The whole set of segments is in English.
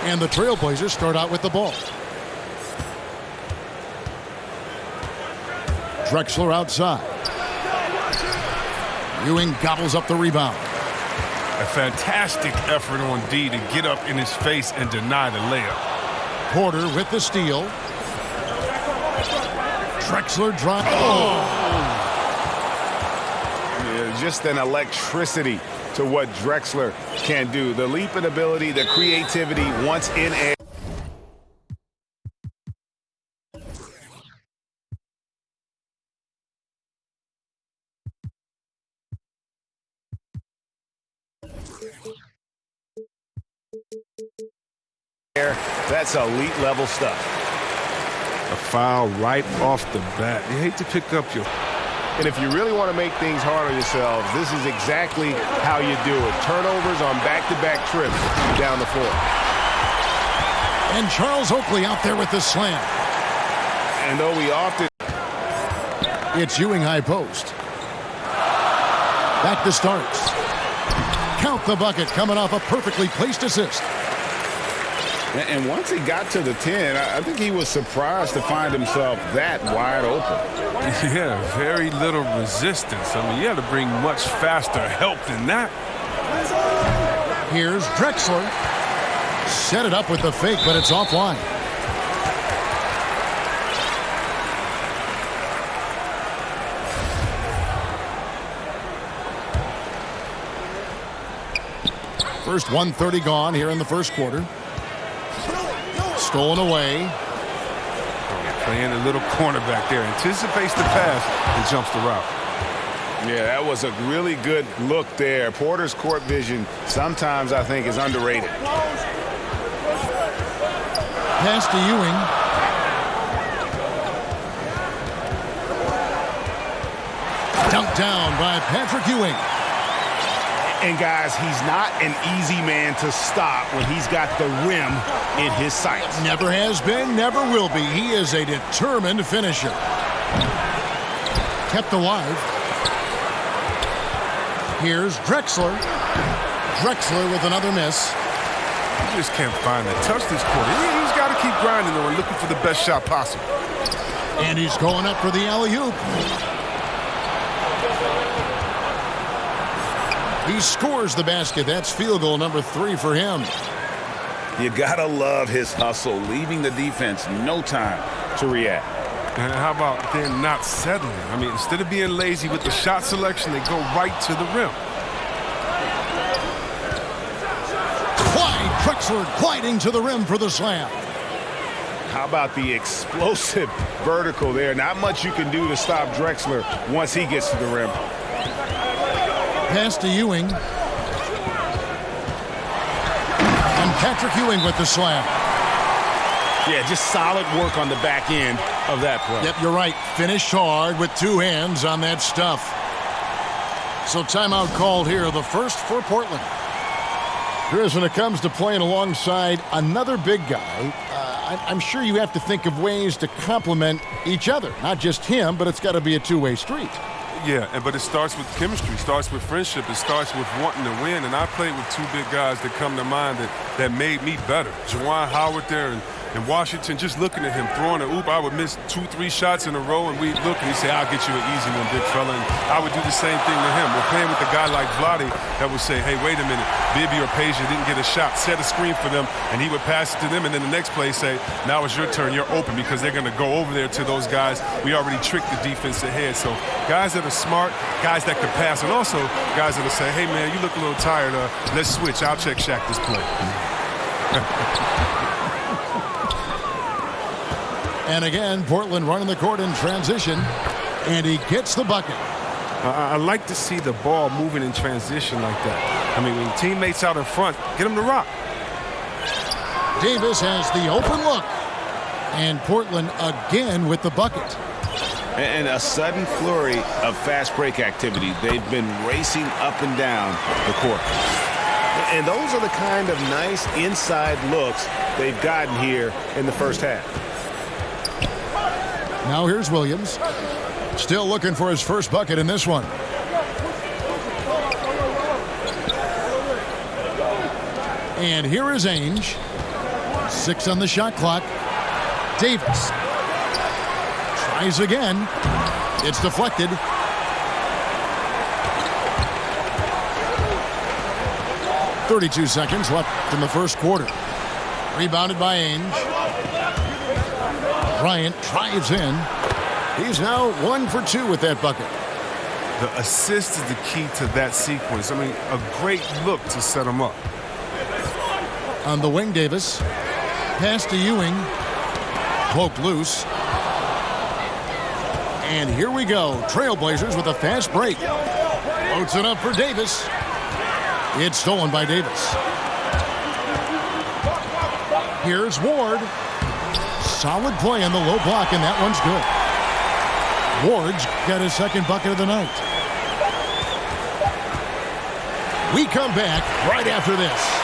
And the Trailblazers start out with the ball. Drexler outside. Ewing gobbles up the rebound. A fantastic effort on D to get up in his face and deny the layup. Porter with the steal. Drexler drives. Oh! Yeah, just an electricity to what Drexler can do. The leap in ability, the creativity once in air. That's elite level stuff. A foul right off the bat. You hate to pick up your... And if you really want to make things hard on yourselves, this is exactly how you do it. Turnovers on back-to-back trips down the floor. And Charles Oakley out there with the slam. And though we often... It's Ewing high post. Back to Starks. Count the bucket coming off a perfectly placed assist. And once he got to the 10, I think he was surprised to find himself that wide open. Yeah, very little resistance. I mean, you had to bring much faster help than that. Here's Drexler. Set it up with the fake, but it's offline. First 1:30 gone here in the first quarter. Stolen away. Playing a little cornerback there. Anticipates the pass and jumps the route. Yeah, that was a really good look there. Porter's court vision sometimes, I think, is underrated. Pass to Ewing. Dunked down by Patrick Ewing. And, guys, he's not an easy man to stop when he's got the rim in his sights. Never has been, never will be. He is a determined finisher. Kept alive. Here's Drexler. Drexler with another miss. He just can't find the touch this quarter. He's got to keep grinding, though, and looking for the best shot possible. And he's going up for the alley-oop. He scores the basket. That's field goal number 3 for him. You gotta love his hustle, leaving the defense no time to react. And how about they're not settling? I mean, instead of being lazy with the shot selection, they go right to the rim. Clyde Drexler gliding to the rim for the slam. How about the explosive vertical there? Not much you can do to stop Drexler once he gets to the rim. Pass to Ewing. And Patrick Ewing with the slam. Yeah, just solid work on the back end of that play. Yep, you're right. Finished hard with 2 hands on that stuff. So timeout called here, the first for Portland. Chris, when it comes to playing alongside another big guy, I'm sure you have to think of ways to complement each other. Not just him, but it's got to be a two-way street. Yeah, but it starts with chemistry. It starts with friendship. It starts with wanting to win. And I played with 2 big guys that come to mind that made me better. Juwan Howard there in Washington, just looking at him throwing an oop, I would miss 2-3 shots in a row, and we'd look and he'd say, "I'll get you an easy one, big fella." And I would do the same thing to him. We're playing with a guy like Vlade that would say, "Hey, wait a minute, Bibby or Peja didn't get a shot. Set a screen for them," and he would pass it to them, and then the next play say, "Now it's your turn. You're open," because they're going to go over there to those guys. We already tricked the defense ahead. So guys that are smart, guys that could pass, and also guys that will say, "Hey, man, you look a little tired. Let's switch. I'll check Shaq this play." And again, Portland running the court in transition, and he gets the bucket. I like to see the ball moving in transition like that. I mean, when teammates out in front, get them to rock. Davis has the open look, and Portland again with the bucket. And a sudden flurry of fast break activity. They've been racing up and down the court. And those are the kind of nice inside looks they've gotten here in the first half. Now here's Williams. Still looking for his first bucket in this one. And here is Ainge. 6 on the shot clock. Davis tries again. It's deflected. .32 seconds left in the first quarter. Rebounded by Ainge. Bryant drives in. He's now 1 for 2 with that bucket. The assist is the key to that sequence. I mean, a great look to set him up. On the wing, Davis. Pass to Ewing. Poked loose. And here we go. Trailblazers with a fast break. Floats it up for Davis. It's stolen by Davis. Here's Ward. Solid play on the low block, and that one's good. Ward's got his second bucket of the night. We come back right after this.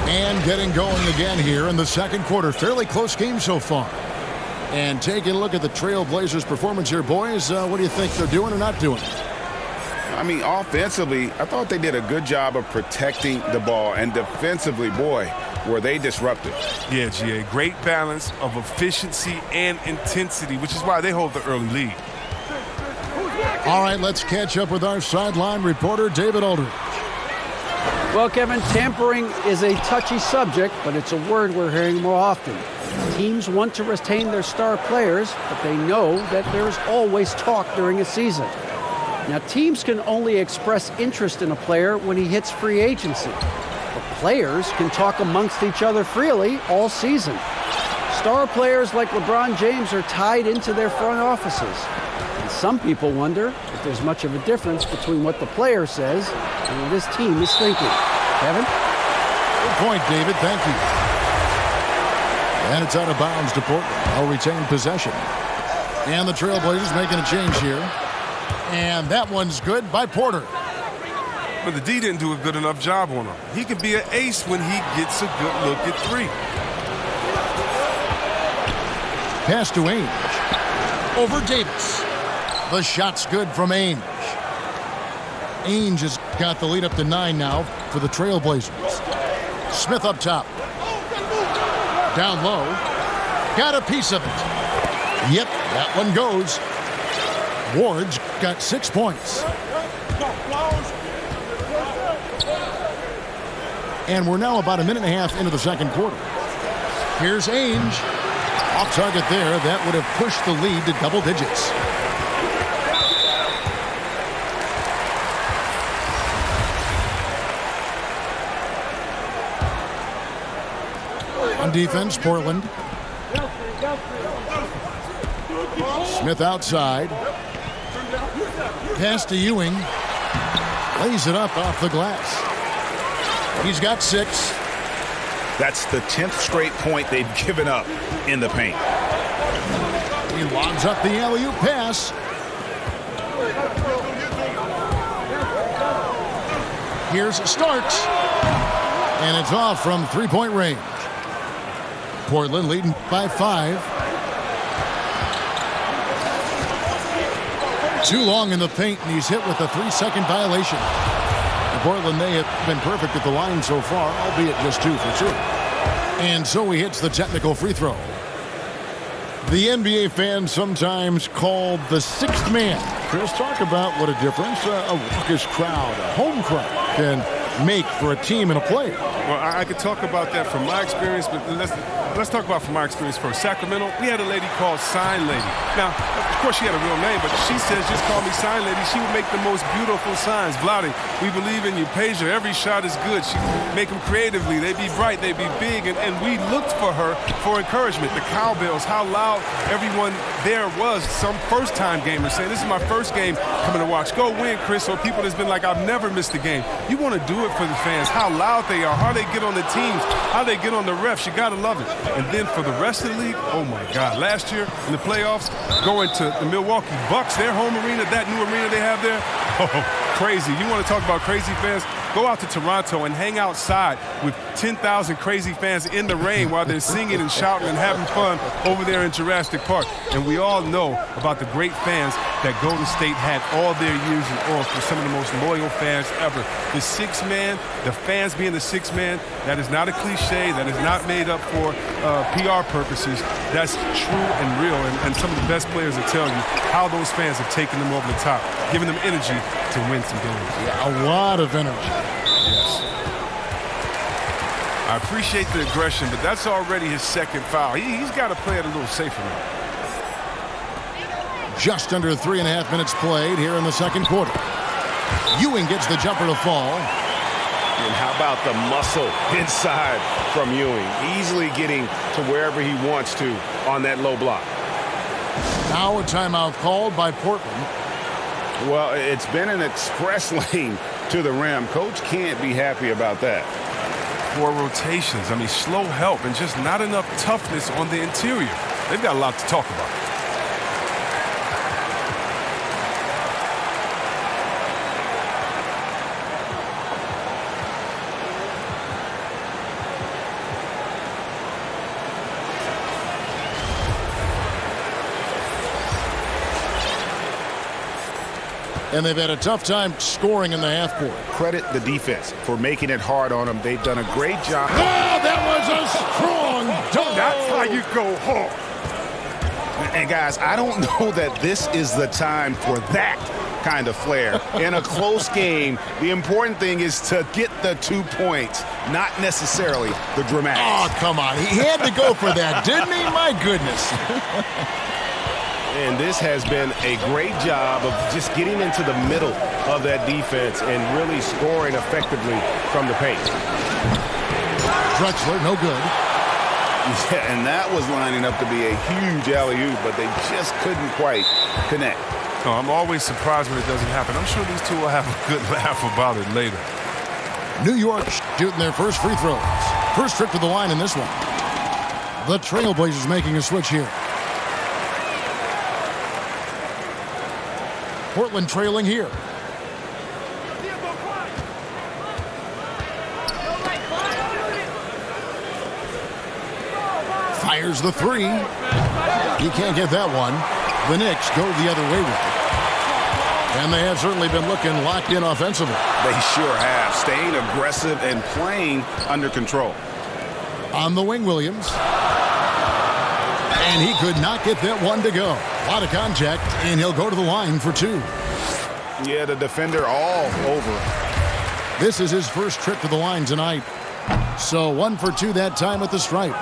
And getting going again here in the second quarter. Fairly close game so far. And taking a look at the Trailblazers' performance here, boys. What do you think they're doing or not doing? I mean, offensively, I thought they did a good job of protecting the ball. And defensively, boy, were they disruptive. Yeah, GA, great balance of efficiency and intensity, which is why they hold the early lead. All right, let's catch up with our sideline reporter, David Aldridge. Well, Kevin, tampering is a touchy subject, but it's a word we're hearing more often. Teams want to retain their star players, but they know that there's always talk during a season. Now, teams can only express interest in a player when he hits free agency. But players can talk amongst each other freely all season. Star players like LeBron James are tied into their front offices. And some people wonder if there's much of a difference between what the player says and what his team is thinking. Kevin? Good point, David. Thank you. And it's out of bounds to Portland. They'll retain possession. And the Trailblazers making a change here. And that one's good by Porter. But the D didn't do a good enough job on him. He can be an ace when he gets a good look at three. Pass to Ainge. Over Davis. The shot's good from Ainge. Ainge has got the lead up to 9 now for the Trailblazers. Smith up top. Down low. Got a piece of it. Yep, that one goes. Ward's got 6 points. And we're now about a minute and a half into the second quarter. Here's Ainge. Off target there. That would have pushed the lead to double digits. On defense, Portland. Smith outside. Pass to Ewing. Lays it up off the glass. He's got 6. That's the 10th straight point they've given up in the paint. He lobs up the alley-oop pass. Here's Starks. And it's off from three-point range. Portland leading by 5. Too long in the paint, and he's hit with a 3-second violation. And Portland, they have been perfect at the line so far, albeit just 2 for 2. And so he hits the technical free throw. The NBA fans sometimes called the 6th man. Chris, talk about what a difference a raucous crowd, a home crowd, can make for a team and a player. Well, I could talk about that from my experience, but let's talk about from my experience first. Sacramento, we had a lady called Sign Lady. Now, of course, she had a real name, but she says, just call me Sign Lady. She would make the most beautiful signs. Vlade, we believe in you. Pager, every shot is good. She make them creatively. They be bright. They be big. And we looked for her for encouragement. The cowbells, how loud everyone there was. Some first-time gamers saying, this is my first game coming to watch. Go win, Chris. Or people that's been like, I've never missed a game. You want to do it for the fans, how loud they are, how they get on the teams, how they get on the refs. You got to love it. And then for the rest of the league, oh, my God. Last year in the playoffs, going to the Milwaukee Bucks, their home arena, that new arena they have there, Oh, crazy. You want to talk about crazy fans? Go out to Toronto and hang outside with 10,000 crazy fans in the rain while they're singing and shouting and having fun over there in Jurassic Park. And we all know about the great fans that Golden State had all their years in off for some of the most loyal fans ever. The six man, the fans being the six man, that is not a cliche. That is not made up for PR purposes. That's true and real. And some of the best players will tell you how those fans have taken them over the top, giving them energy to win some games. Yeah, a lot of energy. Yes. I appreciate the aggression, but that's already his second foul. He's got to play it a little safer now. Just under 3.5 minutes played here in the second quarter. Ewing gets the jumper to fall. And how about the muscle inside from Ewing? Easily getting to wherever he wants to on that low block. Now a timeout called by Portland. Well, it's been an express lane to the rim. Coach can't be happy about that. 4 rotations. I mean, slow help and just not enough toughness on the interior. They've got a lot to talk about. And they've had a tough time scoring in the half court. Credit the defense for making it hard on them. They've done a great job. Oh, that was a strong dunk. That's how you go hard. And guys, I don't know that this is the time for that kind of flair. In a close game, the important thing is to get the 2 points, not necessarily the dramatics. Oh, come on. He had to go for that, didn't he? My goodness. And this has been a great job of just getting into the middle of that defense and really scoring effectively from the paint. Drexler, no good. Yeah, and that was lining up to be a huge alley-oop, but they just couldn't quite connect. No, I'm always surprised when it doesn't happen. I'm sure these two will have a good laugh about it later. New York shooting their first free throws. First trip to the line in this one. The Trailblazers making a switch here. Portland trailing here. Fires the three. He can't get that one. The Knicks go the other way with it. And they have certainly been looking locked in offensively. They sure have. Staying aggressive and playing under control. On the wing, Williams. And he could not get that one to go. A lot of contact, and he'll go to the line for 2. Yeah, the defender all over. This is his first trip to the line tonight. So 1 for 2 that time at the stripe.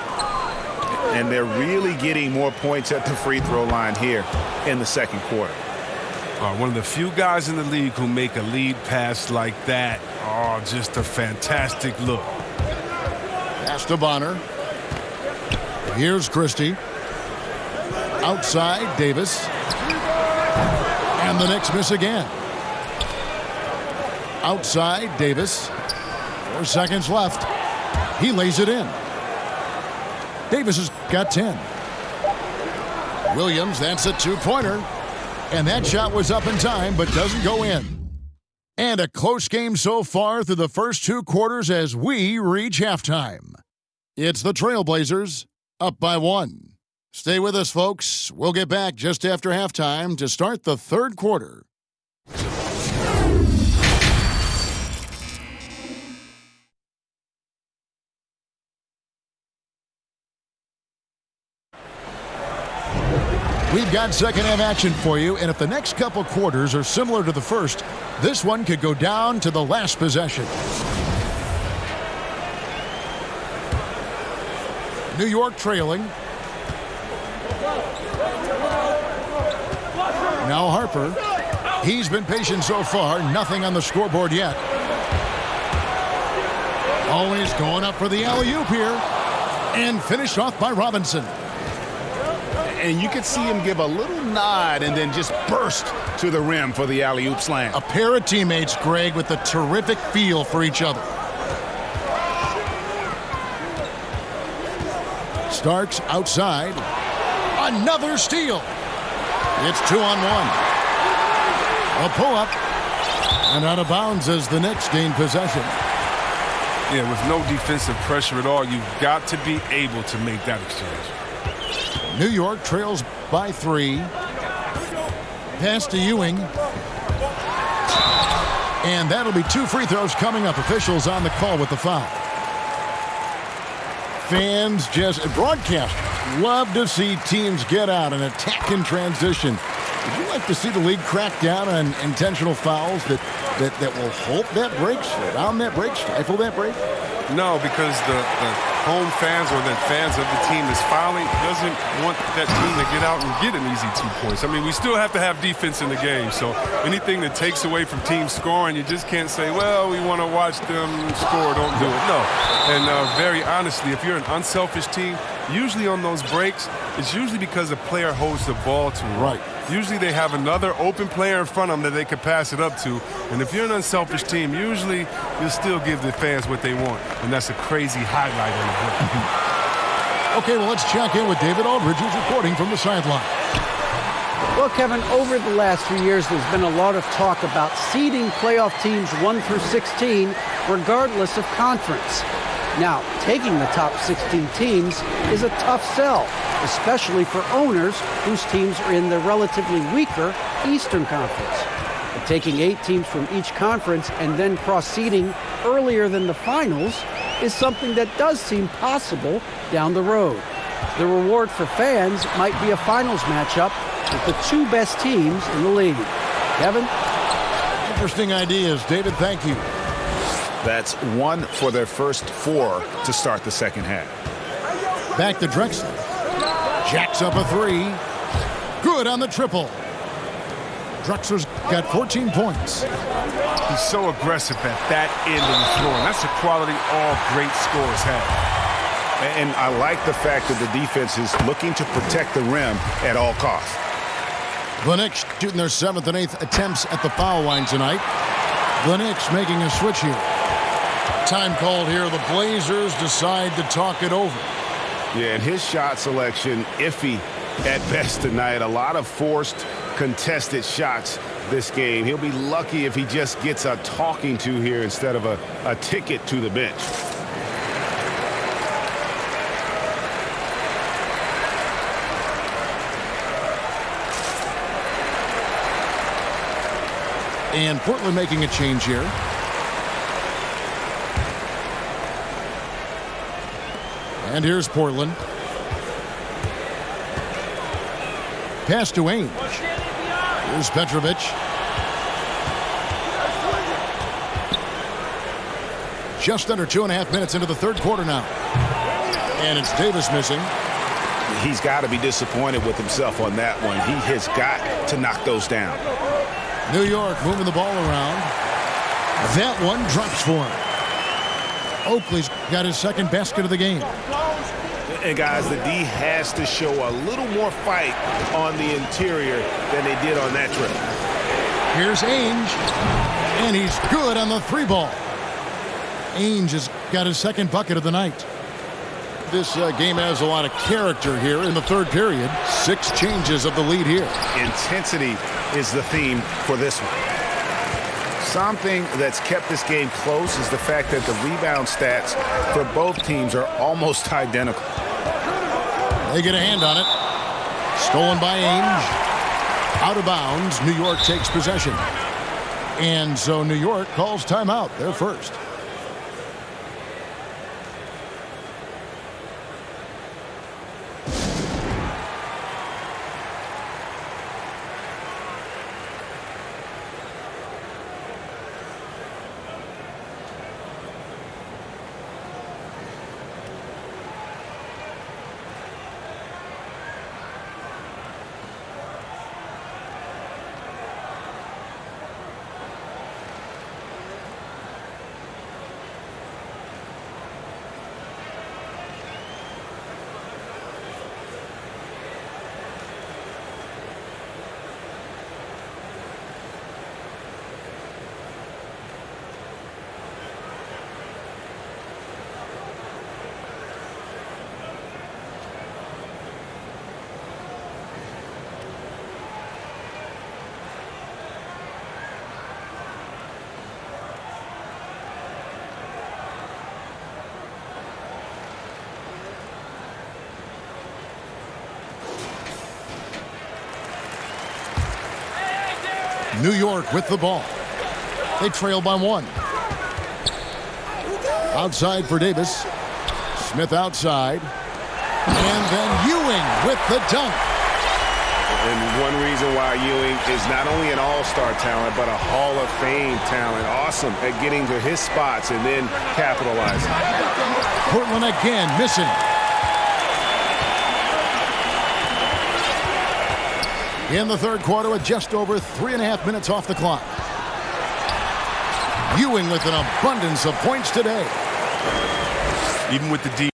And they're really getting more points at the free throw line here in the second quarter. One of the few guys in the league who make a lead pass like that. Oh, just a fantastic look. Pass to Bonner. Here's Christie. Outside, Davis. And the Knicks miss again. Outside, Davis. 4 seconds left. He lays it in. Davis has got 10. Williams, that's a 2-pointer. And that shot was up in time, but doesn't go in. And a close game so far through the first 2 quarters as we reach halftime. It's the Trailblazers up by 1. Stay with us, folks. We'll get back just after halftime to start the third quarter. We've got second half action for you, and if the next couple quarters are similar to the first, this one could go down to the last possession. New York trailing. Now Harper. He's been patient so far. Nothing on the scoreboard yet. Always going up for the alley-oop here. And finished off by Robinson. And you could see him give a little nod and then just burst to the rim for the alley-oop slam. A pair of teammates, Greg, with a terrific feel for each other. Starks outside. Another steal. It's 2-on-1. A pull-up. And out of bounds as the Knicks gain possession. Yeah, with no defensive pressure at all, you've got to be able to make that exchange. New York trails by 3. Pass to Ewing. And that'll be 2 free throws coming up. Officials on the call with the foul. Fans, broadcasters love to see teams get out and attack in transition. Would you like to see the league crack down on intentional fouls that will halt that break, slow down that break, stifle that break? No, because the home fans or the fans of the team that's fouling doesn't want that team to get out and get an easy 2 points. I mean, we still have to have defense in the game, so anything that takes away from teams scoring, you just can't say, well, we want to watch them score, don't do it. No. And very honestly, if you're an unselfish team, usually on those breaks, it's usually because a player holds the ball too long. Right. Usually they have another open player in front of them that they could pass it up to. And if you're an unselfish team, usually you'll still give the fans what they want. And that's a crazy highlight on the break. Okay, well, let's check in with David Aldridge, who's reporting from the sideline. Well, Kevin, over the last few years, there's been a lot of talk about seeding playoff teams 1 through 16, regardless of conference. Now, taking the top 16 teams is a tough sell, especially for owners whose teams are in the relatively weaker Eastern Conference. But taking 8 teams from each conference and then cross-seeding earlier than the finals is something that does seem possible down the road. The reward for fans might be a finals matchup with the 2 best teams in the league. Kevin? Interesting ideas. David, thank you. That's 1 for their first 4 to start the second half. Back to Drexler. Jacks up a 3. Good on the triple. Drexler's got 14 points. He's so aggressive at that end of the floor. And that's a quality all great scorers have. And I like the fact that the defense is looking to protect the rim at all costs. The Knicks shooting their 7th and 8th attempts at the foul line tonight. The Knicks making a switch here. Time called here. The Blazers decide to talk it over. Yeah, and his shot selection, iffy at best tonight. A lot of forced, contested shots this game. He'll be lucky if he just gets a talking to here instead of a ticket to the bench. And Portland making a change here. And here's Portland. Pass to Ainge. Here's Petrovic. Just under 2.5 minutes into the third quarter now. And it's Davis missing. He's got to be disappointed with himself on that one. He has got to knock those down. New York moving the ball around. That one drops for him. Oakley's got his second basket of the game. And guys, the D has to show a little more fight on the interior than they did on that trip. Here's Ainge, and he's good on the 3-ball. Ainge has got his second bucket of the night. This game has a lot of character here in the third period. 6 changes of the lead here. Intensity is the theme for this one. Something that's kept this game close is the fact that the rebound stats for both teams are almost identical. They get a hand on it. Stolen by Ainge. Out of bounds. New York takes possession. And so New York calls timeout. They're first. New York with the ball. They trail by 1. Outside for Davis. Smith outside. And then Ewing with the dunk. And one reason why Ewing is not only an all-star talent, but a Hall of Fame talent. Awesome at getting to his spots and then capitalizing. Portland again missing. In the third quarter with just over 3.5 minutes off the clock. Ewing with an abundance of points today. Even with the D.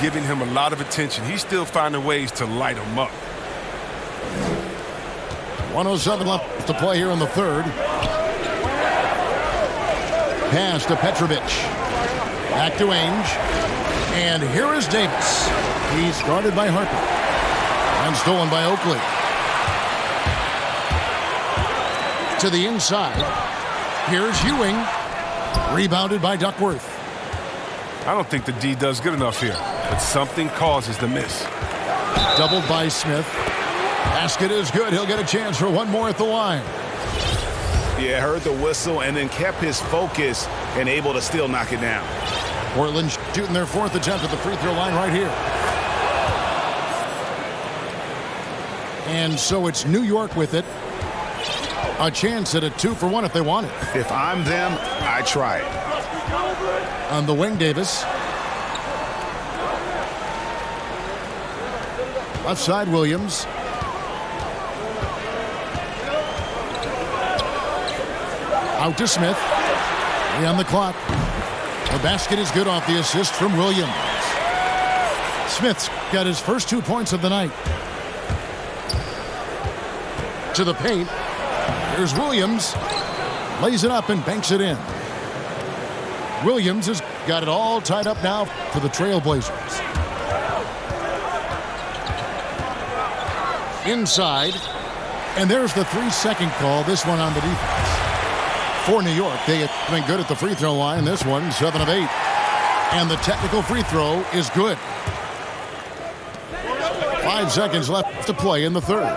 Giving him a lot of attention. He's still finding ways to light him up. 1:07 left to play here in the third. Pass to Petrovic. Back to Ainge. And here is Davis. He's guarded by Harper. And stolen by Oakley. To the inside. Here's Ewing. Rebounded by Duckworth. I don't think the D does good enough here, but something causes the miss. Doubled by Smith. Basket is good. He'll get a chance for one more at the line. Yeah, heard the whistle and then kept his focus and able to still knock it down. Portland shooting their 4th attempt at the free throw line right here. And so it's New York with it. A chance at a 2-for-1 if they want it. If I'm them, I try it. On the wing, Davis. Left side, Williams. Out to Smith. 3 on the clock. The basket is good off the assist from Williams. Smith's got his first 2 points of the night. To the paint. Here's Williams. Lays it up and banks it in. Williams is got it all tied up now for the Trailblazers. Inside, and there's the 3-second call, this one on the defense. For New York, they have been good at the free throw line. This one, 7 of 8. And the technical free throw is good. 5 seconds left to play in the third.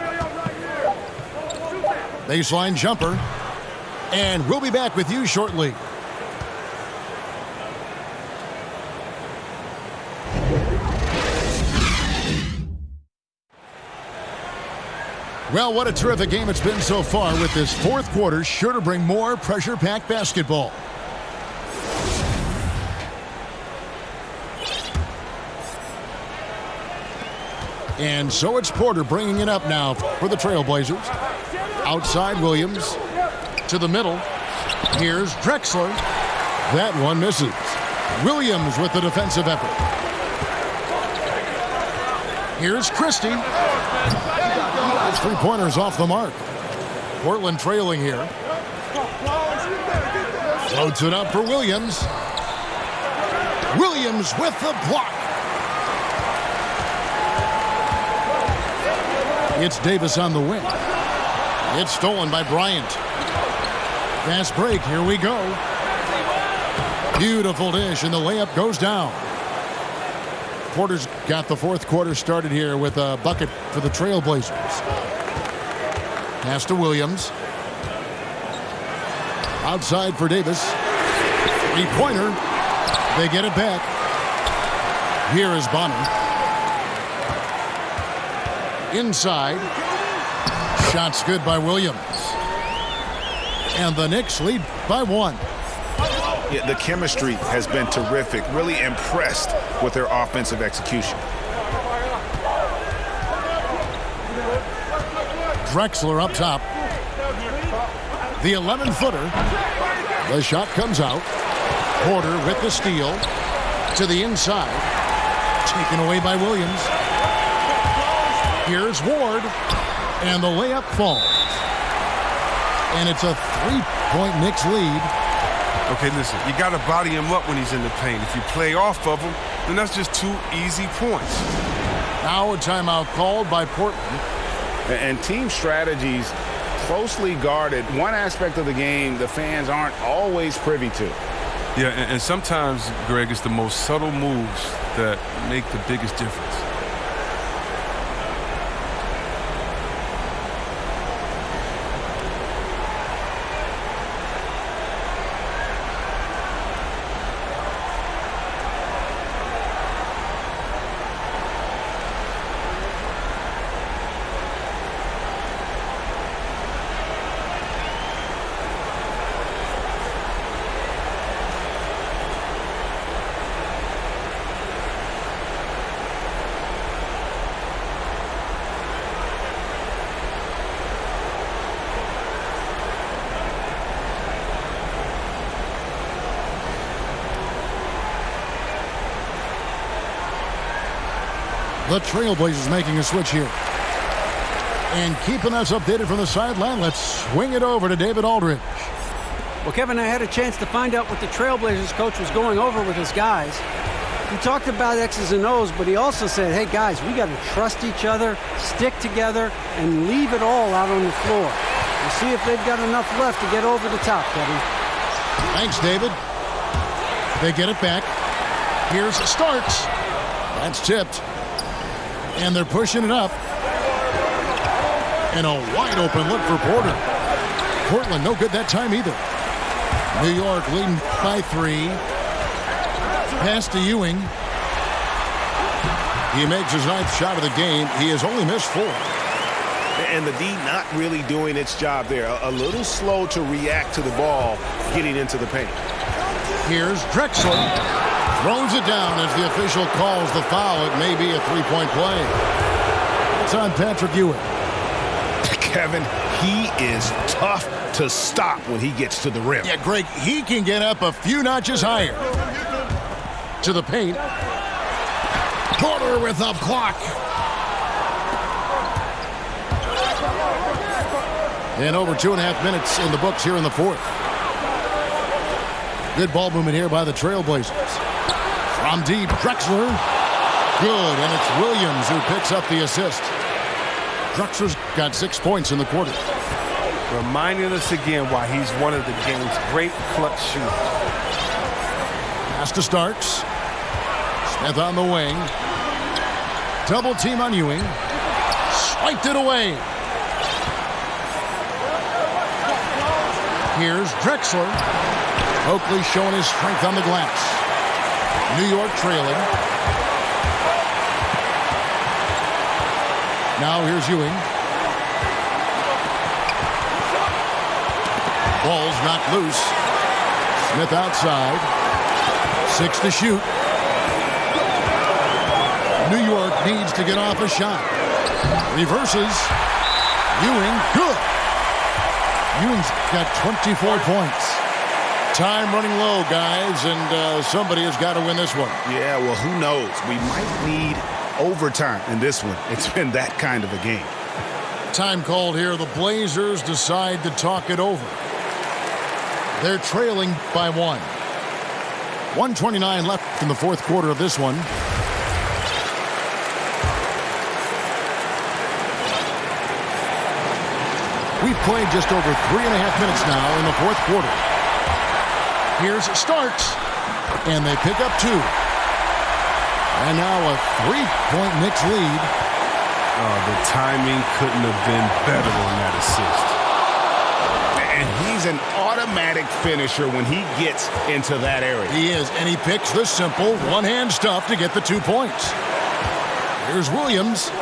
Baseline jumper. And we'll be back with you shortly. Well, what a terrific game it's been so far, with this fourth quarter sure to bring more pressure-packed basketball. And so it's Porter bringing it up now for the Trailblazers. Outside Williams to the middle. Here's Drexler. That one misses. Williams with the defensive effort. Here's Christie. His three-pointers off the mark. Portland trailing here. Floats it up for Williams. Williams with the block. It's Davis on the wing. It's stolen by Bryant. Fast break, here we go. Beautiful dish, and the layup goes down. Porter's got the fourth quarter started here with a bucket for the Trailblazers. Pass to Williams. Outside for Davis. Three-pointer. They get it back. Here is Bonner. Inside. Shots good by Williams. And the Knicks lead by 1. Yeah, the chemistry has been terrific. Really impressed with their offensive execution. Drexler up top. The 11-footer. The shot comes out. Porter with the steal. To the inside. Taken away by Williams. Here's Ward. And the layup falls. And it's a 3-point Knicks lead. Okay, listen, you got to body him up when he's in the paint. If you play off of him, then that's just 2 easy points. Now a timeout called by Portland. And team strategies closely guarded. One aspect of the game the fans aren't always privy to. Yeah, and sometimes, Greg, it's the most subtle moves that make the biggest difference. The Trailblazers making a switch here. And keeping us updated from the sideline, let's swing it over to David Aldridge. Well, Kevin, I had a chance to find out what the Trailblazers coach was going over with his guys. He talked about X's and O's, but he also said, hey, guys, we got to trust each other, stick together, and leave it all out on the floor. We'll see if they've got enough left to get over the top, Kevin. Thanks, David. They get it back. Here's Starks. That's tipped. And they're pushing it up. And a wide open look for Porter. Portland no good that time either. New York leading by 3. Pass to Ewing. He makes his 9th shot of the game. He has only missed 4. And the D not really doing its job there. A little slow to react to the ball getting into the paint. Here's Drexler. Throws it down as the official calls the foul. It may be a 3-point play. It's on Patrick Ewing. Kevin, he is tough to stop when he gets to the rim. Yeah, Greg, he can get up a few notches higher. To the paint. Porter with a block. And over 2.5 minutes in the books here in the fourth. Good ball movement here by the Trailblazers. From deep, Drexler. Good, and it's Williams who picks up the assist. Drexler's got 6 points in the quarter. Reminding us again why he's one of the game's great clutch shooters. Pass to Starks. Smith on the wing. Double team on Ewing. Swiped it away. Here's Drexler. Oakley showing his strength on the glass. New York trailing. Now here's Ewing. Ball's knocked loose. Smith outside. 6 to shoot. New York needs to get off a shot. Reverses. Ewing, good. Ewing's got 24 points. Time running low, guys, and somebody has got to win this one. Yeah, well, who knows? We might need overtime in this one. It's been that kind of a game. Time called here. The Blazers decide to talk it over. They're trailing by 1. 1:29 left in the fourth quarter of this one. We've played just over 3.5 minutes now in the fourth quarter. Here's Starks, and they pick up 2. And now a 3-point Knicks lead. Oh, the timing couldn't have been better on that assist. And he's an automatic finisher when he gets into that area. He is, and he picks the simple one-hand stuff to get the 2 points. Here's Williams.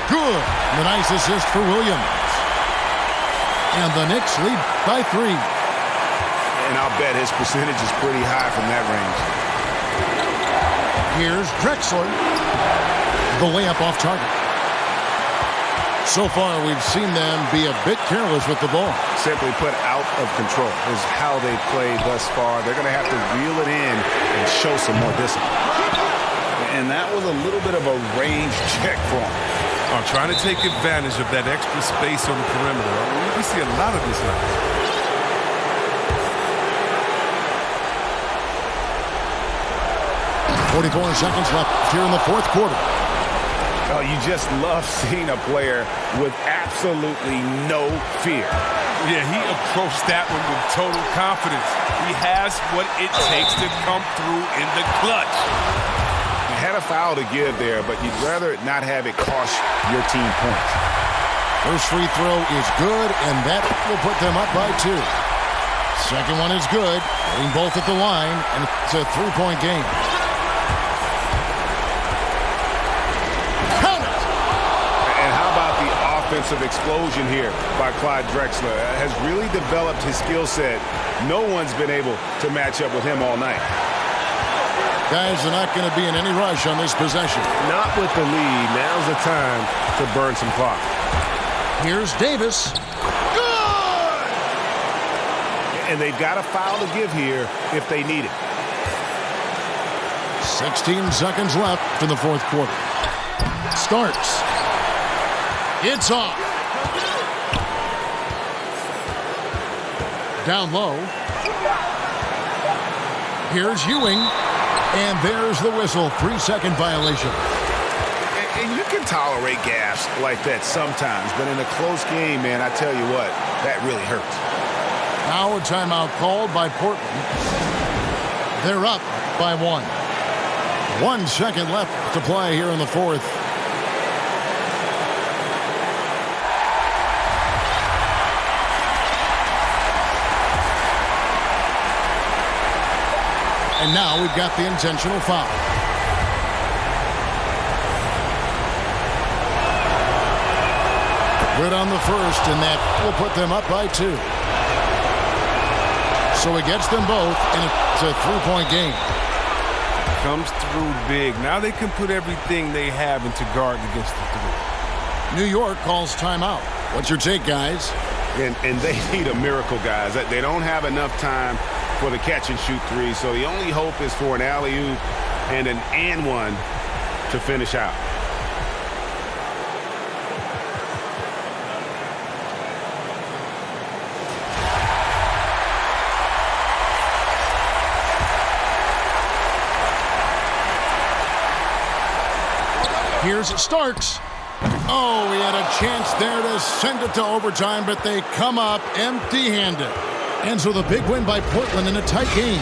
Good. The nice assist for Williams. And the Knicks lead by 3. And I'll bet his percentage is pretty high from that range. Here's Drexler. The layup off target. So far, we've seen them be a bit careless with the ball. Simply put, out of control is how they played thus far. They're going to have to reel it in and show some more discipline. And that was a little bit of a range check for him. Trying to take advantage of that extra space on the perimeter. We see a lot of this now. 44 seconds left here in the fourth quarter. Oh, you just love seeing a player with absolutely no fear. Yeah, he approached that one with total confidence. He has what it takes to come through in the clutch. You had a foul to give there, but you'd rather not have it cost your team points. First free throw is good, and that will put them up by 2. Second one is good, hitting both at the line, and it's a 3-point game. Count it! And how about the offensive explosion here by Clyde Drexler? Has really developed his skill set. No one's been able to match up with him all night. Guys are not going to be in any rush on this possession. Not with the lead. Now's the time to burn some clock. Here's Davis. Good! And they've got a foul to give here if they need it. 16 seconds left in the fourth quarter. Starks. It's off. Down low. Here's Ewing. And there's the whistle. 3-second violation. And you can tolerate gaffes like that sometimes, but in a close game, man, I tell you what, that really hurts. Now a timeout called by Portland. They're up by 1. 1 second left to play here in the fourth. And now we've got the intentional foul. Good on the first, and that will put them up by 2. So it gets them both, and it's a 3-point game. Comes through big. Now they can put everything they have into guard against the 3. New York calls timeout. What's your take, guys? And they need a miracle, guys. They don't have enough time for the catch-and-shoot 3, so the only hope is for an alley-oop and an and-one to finish out. Here's Starks. Oh, he had a chance there to send it to overtime, but they come up empty-handed. And so the big win by Portland in a tight game.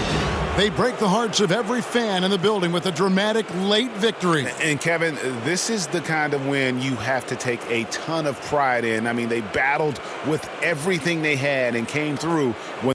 They break the hearts of every fan in the building with a dramatic late victory. And, Kevin, this is the kind of win you have to take a ton of pride in. I mean, they battled with everything they had and came through when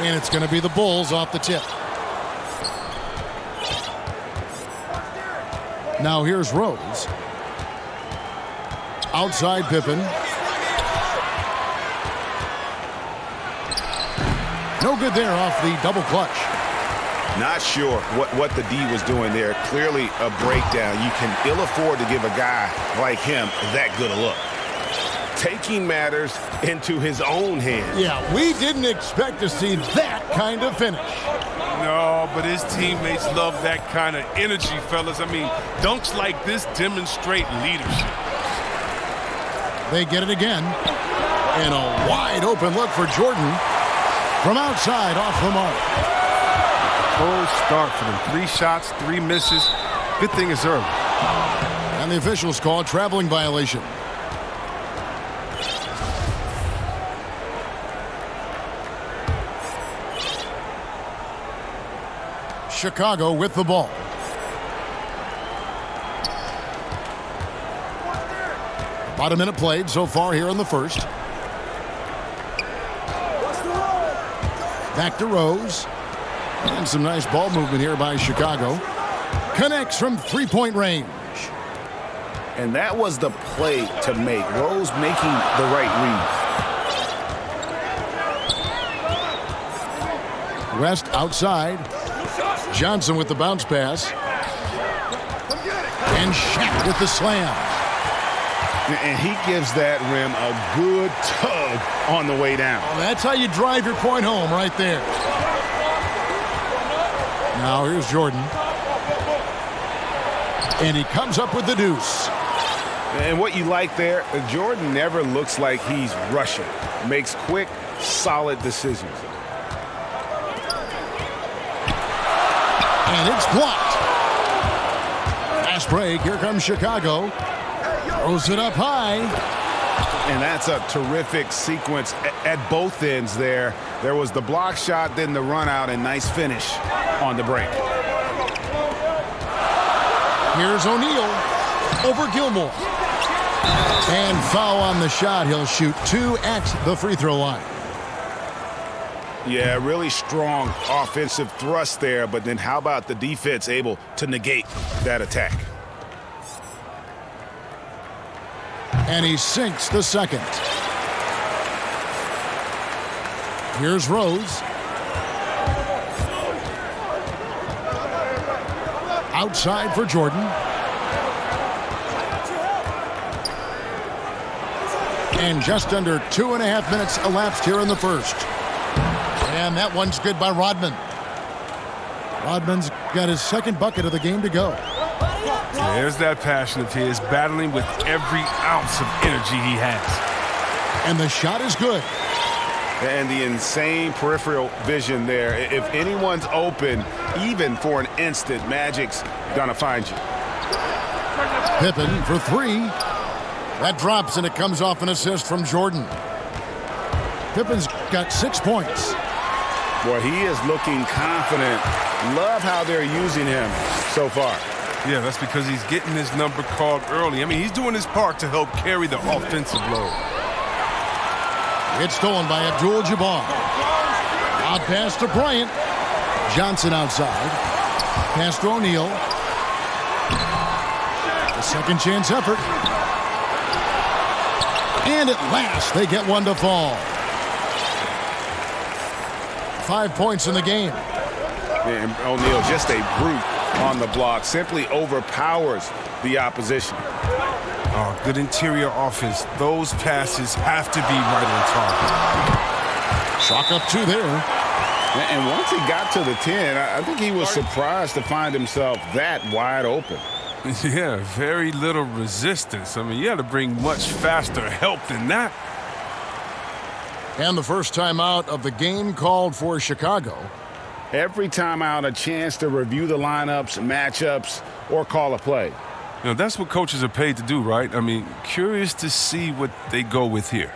And it's going to be the Bulls off the tip. Now here's Rose. Outside Pippen. No good there off the double clutch. not sure what the D was doing there. Clearly a breakdown. You can ill afford to give a guy like him that good a look. Taking matters into his own hands. Yeah, we didn't expect to see that kind of finish. No, but his teammates love that kind of energy, fellas. I mean, dunks like this demonstrate leadership. They get it again. And a wide open look for Jordan. From outside, off the mark. Cold start for them. 3 shots, 3 misses. Good thing it's early. And the officials call a traveling violation. Chicago with the ball. About a minute played so far here in the first. Back to Rose. And some nice ball movement here by Chicago. Connects from three-point range. And that was the play to make. Rose making the right read. West outside. Johnson with the bounce pass. And Shaq with the slam. And he gives that rim a good tug on the way down. Well, that's how you drive your point home right there. Now here's Jordan. And he comes up with the deuce. And what you like there, Jordan never looks like he's rushing. Makes quick, solid decisions. And it's blocked. Fast break. Here comes Chicago. Throws it up high. And that's a terrific sequence at both ends there. There was the block shot, then the run out, and nice finish on the break. Here's O'Neal over Gilmore. And foul on the shot. He'll shoot 2 at the free throw line. Yeah, really strong offensive thrust there, but then how about the defense able to negate that attack? And he sinks the second. Here's Rose. Outside for Jordan. And just under 2.5 minutes elapsed here in the first. And that one's good by Rodman. Rodman's got his second bucket of the game to go. There's that passion of his, battling with every ounce of energy he has. And the shot is good. And the insane peripheral vision there. If anyone's open, even for an instant, Magic's gonna find you. Pippen for 3. That drops, and it comes off an assist from Jordan. Pippen's got 6 points. Boy, he is looking confident. Love how they're using him so far. Yeah, that's because he's getting his number called early. I mean, he's doing his part to help carry the offensive load. It's stolen by Abdul-Jabbar. Out pass to Bryant. Johnson outside. Pass to O'Neal. The second chance effort. And at last, they get one to fall. 5 points in the game. And O'Neal, just a brute on the block, simply overpowers the opposition. Oh, good interior offense. Those passes have to be right on target. Chalk up 2 there. And once he got to the 10, I think he was surprised to find himself that wide open. Yeah, very little resistance. I mean, you had to bring much faster help than that. And the first timeout of the game called for Chicago. Every timeout, a chance to review the lineups, matchups, or call a play. You know, that's what coaches are paid to do, right? I mean, curious to see what they go with here.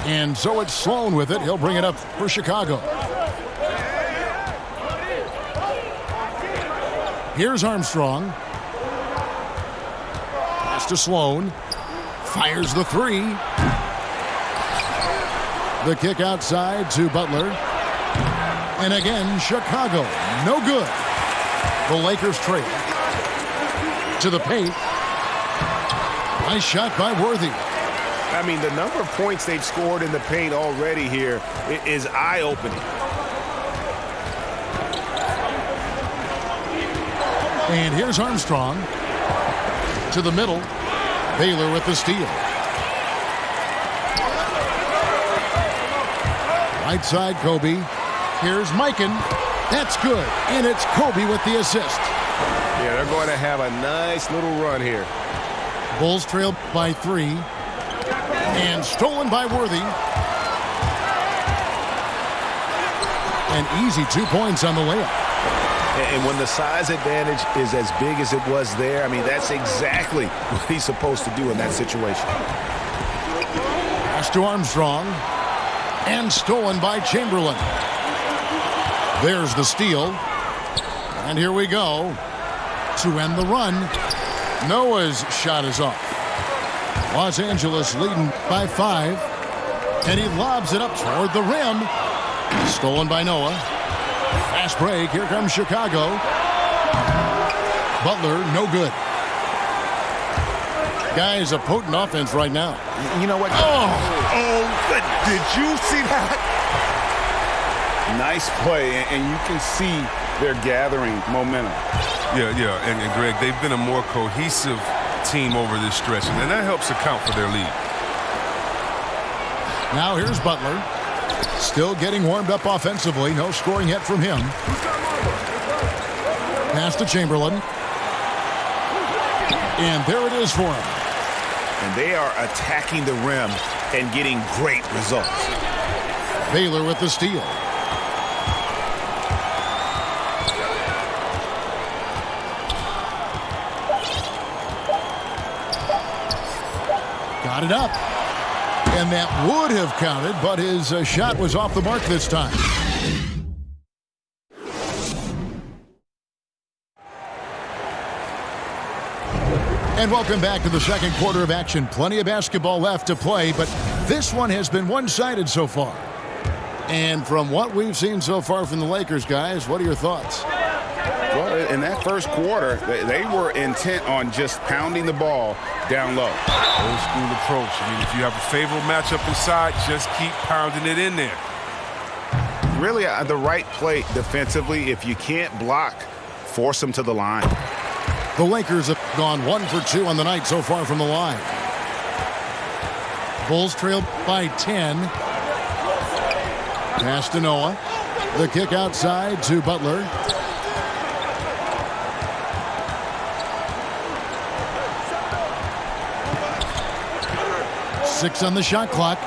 And so it's Sloan with it. He'll bring it up for Chicago. Here's Armstrong. Pass to Sloan. Fires the 3. The kick outside to Butler. And again, Chicago. No good. The Lakers trail. To the paint. Nice shot by Worthy. I mean, the number of points they've scored in the paint already here is eye-opening. And here's Armstrong. To the middle. Baylor with the steal. Right side, Kobe. Here's Mikan. That's good. And it's Kobe with the assist. Yeah, they're going to have a nice little run here. Bulls trail by 3. And stolen by Worthy. An easy 2 points on the layup. And when the size advantage is as big as it was there, I mean, that's exactly what he's supposed to do in that situation. Pass to Armstrong. And stolen by Chamberlain. There's the steal. And here we go. To end the run. Noah's shot is off. Los Angeles leading by 5. And he lobs it up toward the rim. Stolen by Noah. Fast break. Here comes Chicago. Butler, no good. Guys, a potent offense right now. You know what? Good. Did you see that? Nice play, and you can see they're gathering momentum. Yeah. And Greg, they've been a more cohesive team over this stretch, and that helps account for their lead. Now here's Butler. Still getting warmed up offensively. No scoring yet from him. Pass to Chamberlain. And there it is for him. And they are attacking the rim and getting great results. Baylor with the steal. Got it up. And that would have counted, but his shot was off the mark this time. And welcome back to the second quarter of action. Plenty of basketball left to play, but this one has been one-sided so far. And from what we've seen so far from the Lakers, guys, what are your thoughts? Well, in that first quarter, they were intent on just pounding the ball down low. Old school approach. I mean, if you have a favorable matchup inside, just keep pounding it in there. Really, the right play defensively. If you can't block, force them to the line. The Lakers have gone 1 for 2 on the night so far from the line. Bulls trail by 10. Pass to Noah. The kick outside to Butler. Six on the shot clock.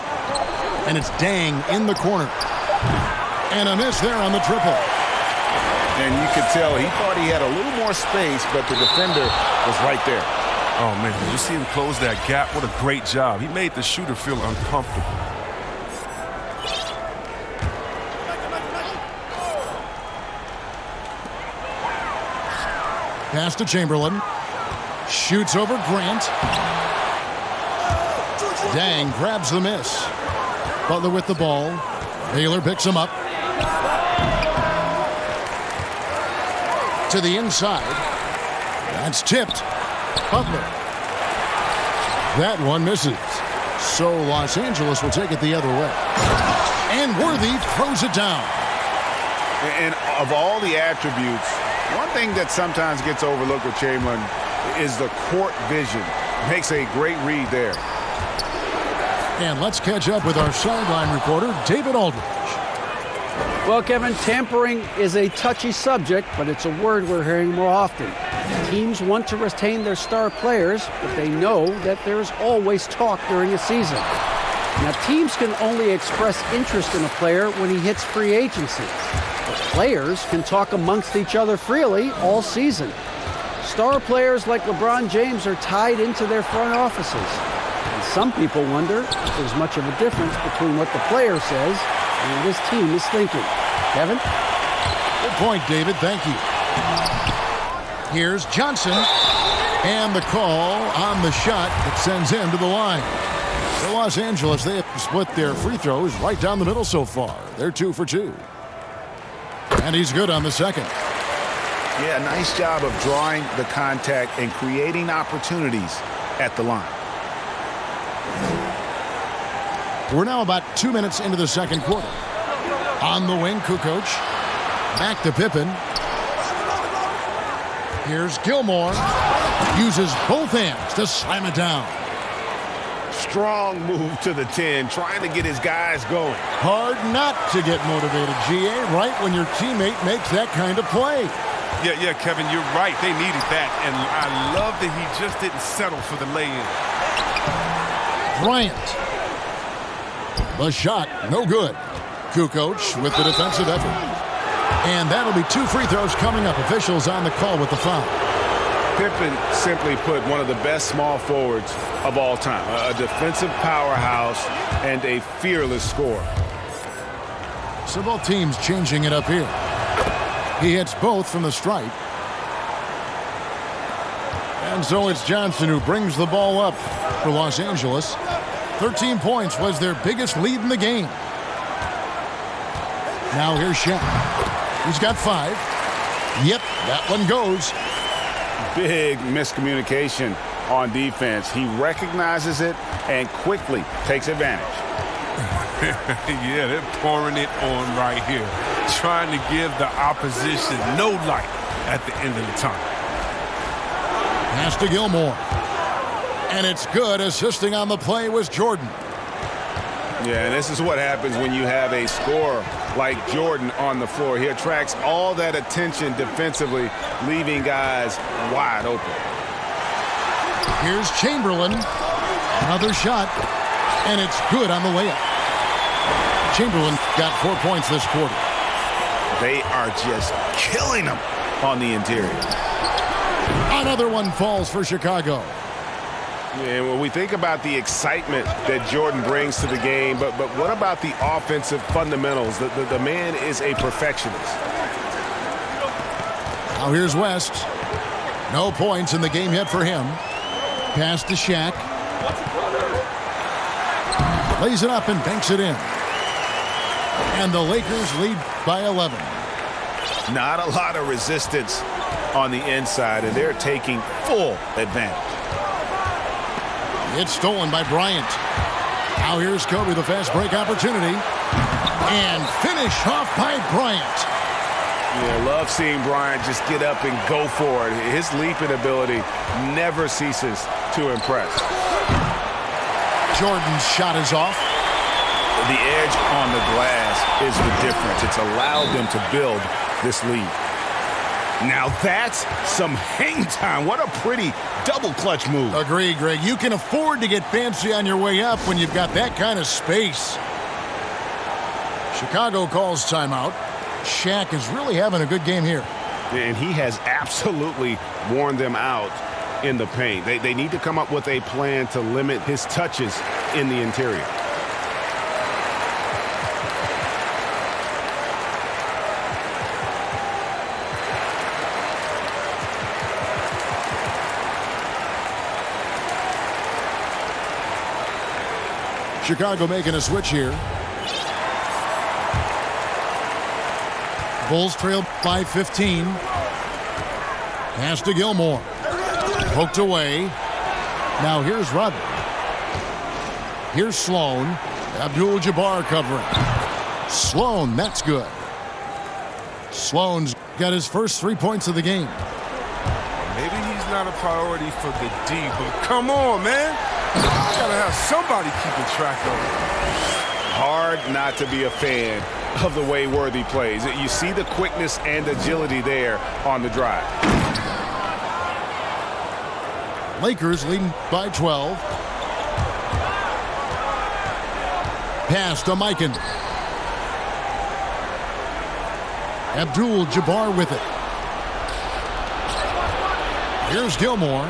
And it's Dang in the corner. And a miss there on the triple. And you could tell he thought he had a little more space, but the defender was right there. Oh, man, you see him close that gap. What a great job. He made the shooter feel uncomfortable. Pass to Chamberlain. Shoots over Grant. Dang grabs the miss. Butler with the ball. Baylor picks him up. To the inside. That's tipped. Butler. That one misses. So Los Angeles will take it the other way. And Worthy throws it down. And of all the attributes, one thing that sometimes gets overlooked with Chamberlain is the court vision. Makes a great read there. And let's catch up with our sideline reporter, David Aldridge. Well, Kevin, tampering is a touchy subject, but it's a word we're hearing more often. Teams want to retain their star players, but they know that there's always talk during a season. Now, teams can only express interest in a player when he hits free agency. But players can talk amongst each other freely all season. Star players like LeBron James are tied into their front offices. And some people wonder if there's much of a difference between what the player says and what his team is thinking. Kevin? Good point, David. Thank you. Here's Johnson. And the call on the shot that sends him to the line. For Los Angeles, they have split their free throws right down the middle so far. They're 2 for 2. And he's good on the second. Yeah, nice job of drawing the contact and creating opportunities at the line. We're now about 2 minutes into the second quarter. On the wing, Kukoc. Back to Pippen. Here's Gilmore. Uses both hands to slam it down. Strong move to the 10, trying to get his guys going. Hard not to get motivated, GA, right when your teammate makes that kind of play. Yeah, Kevin, you're right. They needed that, and I love that he just didn't settle for the lay-in. Bryant. The shot, no good. Kukoc with the defensive effort. And that'll be 2 free throws coming up. Officials on the call with the foul. Pippen simply put one of the best small forwards of all time. A defensive powerhouse and a fearless scorer. So both teams changing it up here. He hits both from the stripe. And so it's Johnson who brings the ball up for Los Angeles. 13 points was their biggest lead in the game. Now here's Shaq. He's got 5. Yep, that one goes. Big miscommunication on defense. He recognizes it and quickly takes advantage. Yeah, they're pouring it on right here, trying to give the opposition no light at the end of the tunnel. Pass to Gilmore. And it's good. Assisting on the play was Jordan. Yeah, and this is what happens when you have a scorer like Jordan on the floor. He attracts all that attention defensively, leaving guys wide open. Here's Chamberlain. Another shot. And it's good on the layup. Chamberlain got 4 points this quarter. They are just killing them on the interior. Another one falls for Chicago. And when we think about the excitement that Jordan brings to the game, but what about the offensive fundamentals? The man is a perfectionist. Now here's West. No points in the game yet for him. Pass to Shaq. Lays it up and banks it in. And the Lakers lead by 11. Not a lot of resistance on the inside, and they're taking full advantage. It's stolen by Bryant. Now here's Kobe, the fast break opportunity. And finish off by Bryant. Yeah, love seeing Bryant just get up and go for it. His leaping ability never ceases to impress. Jordan's shot is off. The edge on the glass is the difference. It's allowed them to build this lead. Now that's some hang time. What a pretty double clutch move. Agreed, Greg. You can afford to get fancy on your way up when you've got that kind of space. Chicago calls timeout. Shaq is really having a good game here. And he has absolutely worn them out in the paint. They need to come up with a plan to limit his touches in the interior. Chicago making a switch here. Bulls trail by 15. Pass to Gilmore. Poked away. Now here's Rodman. Here's Sloan. Abdul-Jabbar covering. Sloan, that's good. Sloan's got his first 3 points of the game. Maybe he's not a priority for the D, but come on, man. You gotta have somebody keeping track of it. Hard not to be a fan of the way Worthy plays. You see the quickness and agility there on the drive. Lakers leading by 12. Pass to Mikan. Abdul-Jabbar with it. Here's Gilmore.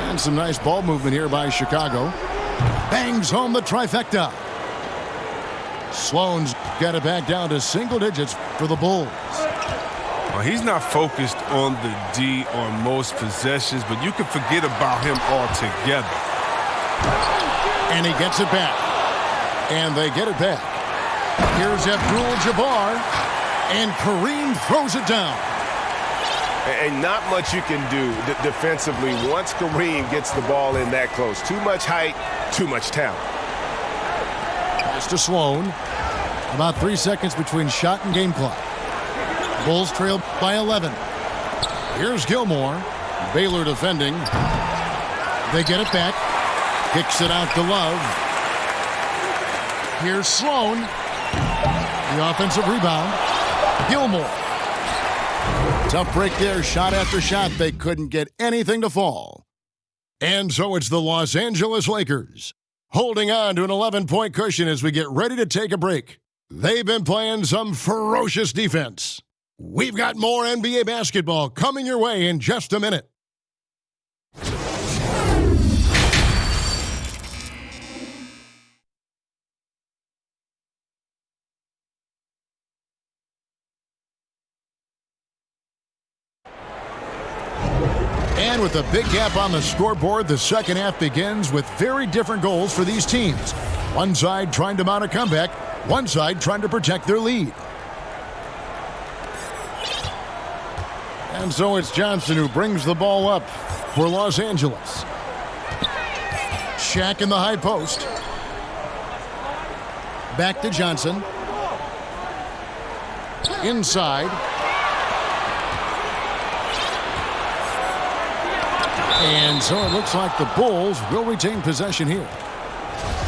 And some nice ball movement here by Chicago. Bangs home the trifecta. Sloan's got it back down to single digits for the Bulls. Well, he's not focused on the D on most possessions, but you can forget about him altogether. And he gets it back. And they get it back. Here's Abdul-Jabbar. And Kareem throws it down. And not much you can do defensively once Kareem gets the ball in that close. Too much height, too much talent. Pass to Sloan. About 3 seconds between shot and game clock. Bulls trail by 11. Here's Gilmore. Baylor defending. They get it back. Kicks it out to Love. Here's Sloan. The offensive rebound. Gilmore. Tough break there. Shot after shot. They couldn't get anything to fall. And so it's the Los Angeles Lakers holding on to an 11-point cushion as we get ready to take a break. They've been playing some ferocious defense. We've got more NBA basketball coming your way in just a minute. And with a big gap on the scoreboard, the second half begins with very different goals for these teams. One side trying to mount a comeback, one side trying to protect their lead. And so it's Johnson who brings the ball up for Los Angeles. Shaq in the high post. Back to Johnson. Inside. And so it looks like the Bulls will retain possession here.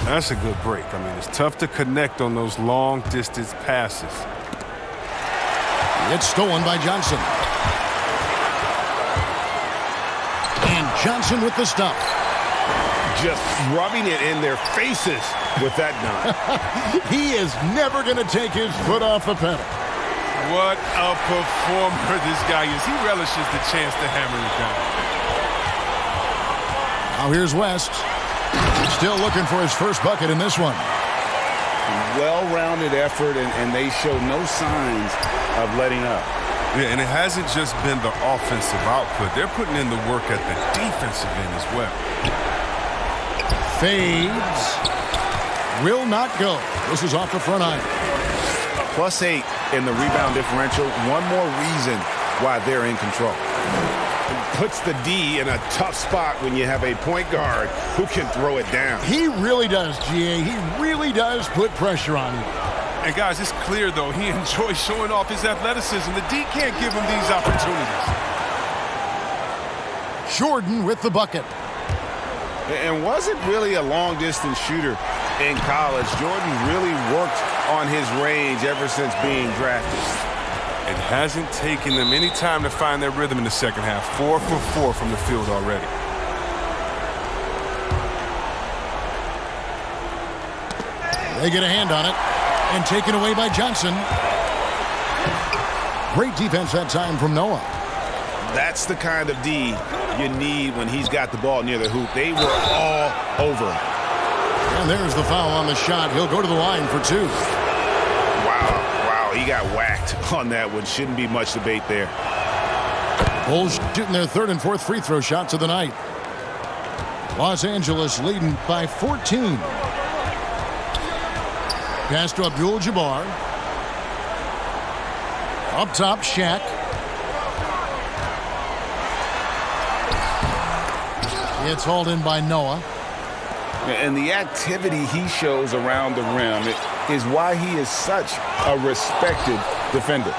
That's a good break. I mean, it's tough to connect on those long-distance passes. It's stolen by Johnson. And Johnson with the stop. Just rubbing it in their faces with that dunk. He is never going to take his foot off the pedal. What a performer this guy is. He relishes the chance to hammer it down. Now here's West. Still looking for his first bucket in this one. Well-rounded effort, and they show no signs of letting up. Yeah, and it hasn't just been the offensive output. They're putting in the work at the defensive end as well. Fades. Will not go. This is off the front iron. +8 in the rebound differential. One more reason why they're in control. Puts the D in a tough spot when you have a point guard who can throw it down. He really does, GA. He really does put pressure on him. And guys, it's clear, though, he enjoys showing off his athleticism. The D can't give him these opportunities. Jordan with the bucket. And wasn't really a long-distance shooter in college. Jordan really worked on his range ever since being drafted. It hasn't taken them any time to find their rhythm in the second half. 4 for 4 from the field already. They get a hand on it and taken away by Johnson. Great defense that time from Noah. That's the kind of D you need when he's got the ball near the hoop. They were all over him. And there's the foul on the shot. He'll go to the line for 2. Wow, he got whacked on that one. Shouldn't be much debate there. Bulls shooting their third and fourth free throw shots of the night. Los Angeles leading by 14. Pass to Abdul-Jabbar. Up top, Shaq. It's hauled in by Noah. And the activity he shows around the rim is why he is such a respected defender.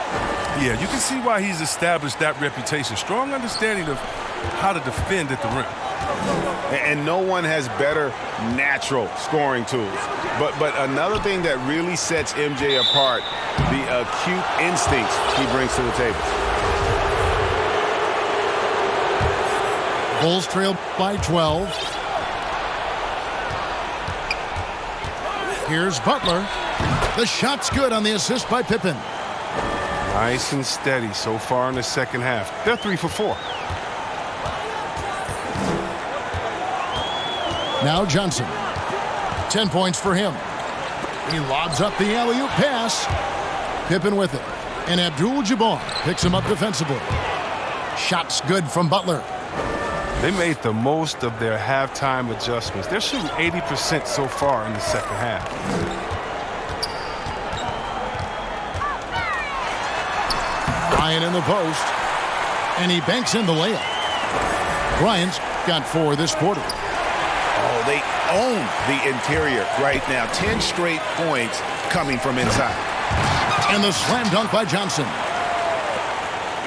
Yeah, you can see why he's established that reputation. Strong understanding of how to defend at the rim. And no one has better natural scoring tools. But another thing that really sets MJ apart, the acute instincts he brings to the table. Bulls trail by 12. Here's Butler. The shot's good on the assist by Pippen. Nice and steady so far in the second half. They're 3 for 4. Now Johnson. 10 points for him. He lobs up the alley-oop pass. Pippen with it. And Abdul-Jabbar picks him up defensively. Shot's good from Butler. They made the most of their halftime adjustments. They're shooting 80% so far in the second half. Bryant in the post. And he banks in the layup. Bryant's got 4 this quarter. Oh, they own the interior right now. 10 straight points coming from inside. And the slam dunk by Johnson.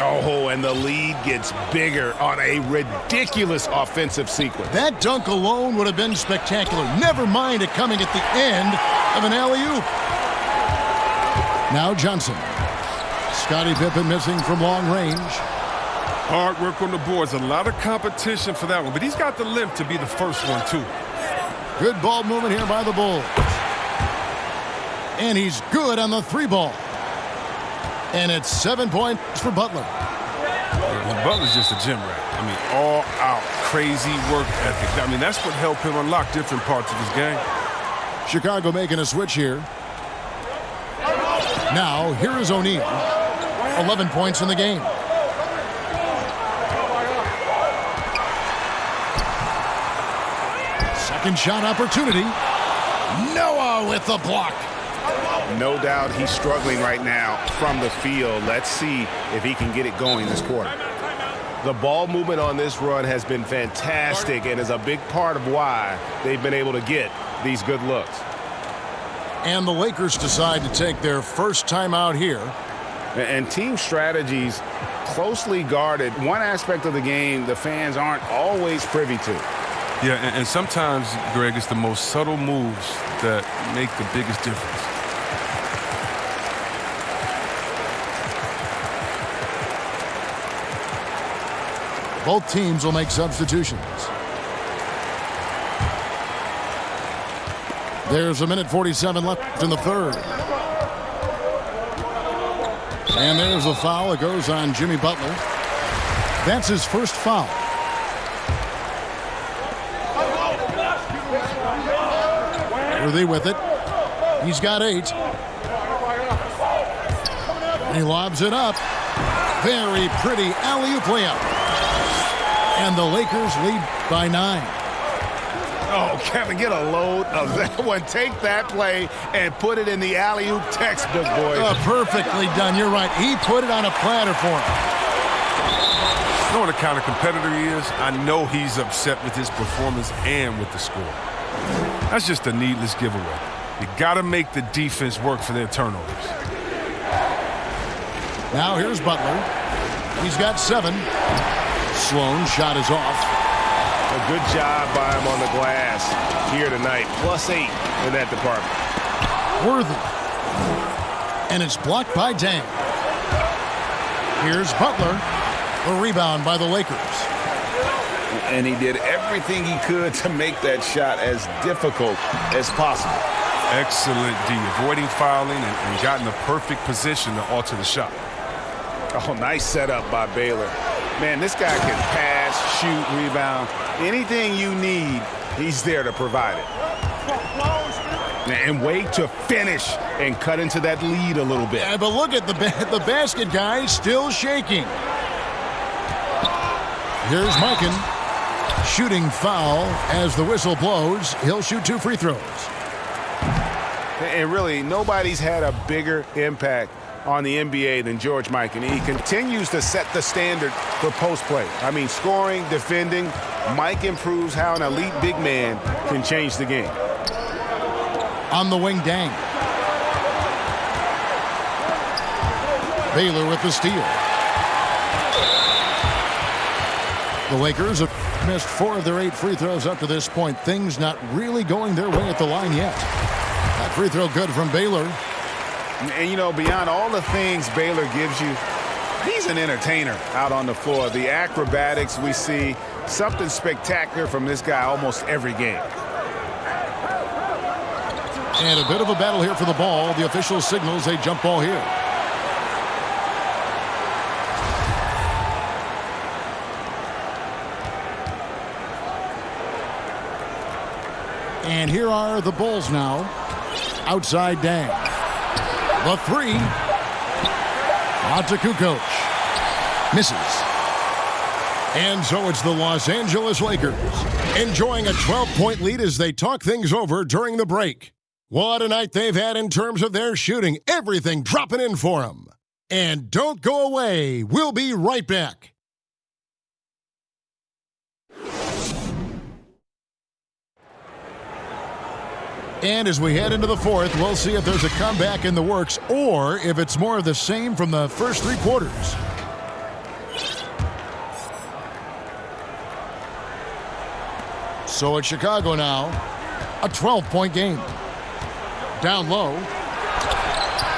Oh, and the lead gets bigger on a ridiculous offensive sequence. That dunk alone would have been spectacular. Never mind it coming at the end of an alley-oop. Now Johnson. Scottie Pippen missing from long range. Hard work on the boards. A lot of competition for that one, but he's got the limp to be the first one, too. Good ball movement here by the Bulls. And he's good on the 3 ball. And it's 7 points for Butler. Butler's just a gym rat. I mean, all out, crazy work ethic. I mean, that's what helped him unlock different parts of his game. Chicago making a switch here. Now, here is O'Neal. 11 points in the game. Second shot opportunity. Noah with the block. No doubt he's struggling right now from the field. Let's see if he can get it going this quarter. The ball movement on this run has been fantastic and is a big part of why they've been able to get these good looks. And the Lakers decide to take their first timeout here. And team strategies closely guarded. One aspect of the game the fans aren't always privy to. Yeah, and sometimes, Greg, it's the most subtle moves that make the biggest difference. Both teams will make substitutions. There's 1:47 left in the third. And there's a foul. It goes on Jimmy Butler. That's his first foul. Worthy with it. He's got 8. And he lobs it up. Very pretty alley-oop layup. And the Lakers lead by 9. Oh, Kevin, get a load of that one. Take that play and put it in the alley-oop textbook, boys. Perfectly done. You're right. He put it on a platter for him. You know what kind of competitor he is? I know he's upset with his performance and with the score. That's just a needless giveaway. You got to make the defense work for their turnovers. Now here's Butler. He's got 7. Sloan shot is off. A good job by him on the glass here tonight. +8 in that department. Worthy. And it's blocked by Dang. Here's Butler. The rebound by the Lakers. And he did everything he could to make that shot as difficult as possible. Excellent D, avoiding fouling and got in the perfect position to alter the shot. Oh, nice setup by Baylor. Man, this guy can pass, shoot, rebound. Anything you need, he's there to provide it. And wait to finish and cut into that lead a little bit. Yeah, but look at the basket guy still shaking. Here's Mikan. Shooting foul as the whistle blows. He'll shoot 2 free throws. And really, nobody's had a bigger impact on the NBA than George Mikan. He continues to set the standard for post play. I mean, scoring, defending. Mike improves how an elite big man can change the game. On the wing, Dang. Baylor with the steal. The Lakers have missed 4 of their 8 free throws up to this point. Things not really going their way at the line yet. That free throw good from Baylor. And, you know, beyond all the things Baylor gives you, he's an entertainer out on the floor. The acrobatics we see, something spectacular from this guy almost every game. And a bit of a battle here for the ball. The official signals a jump ball here. And here are the Bulls now. Outside Dang. The 3. Out to Kukoc. Misses. And so it's the Los Angeles Lakers enjoying a 12-point lead as they talk things over during the break. What a night they've had in terms of their shooting. Everything dropping in for them. And don't go away. We'll be right back. And as we head into the fourth, we'll see if there's a comeback in the works or if it's more of the same from the first 3 quarters. So it's Chicago now, a 12-point game. Down low,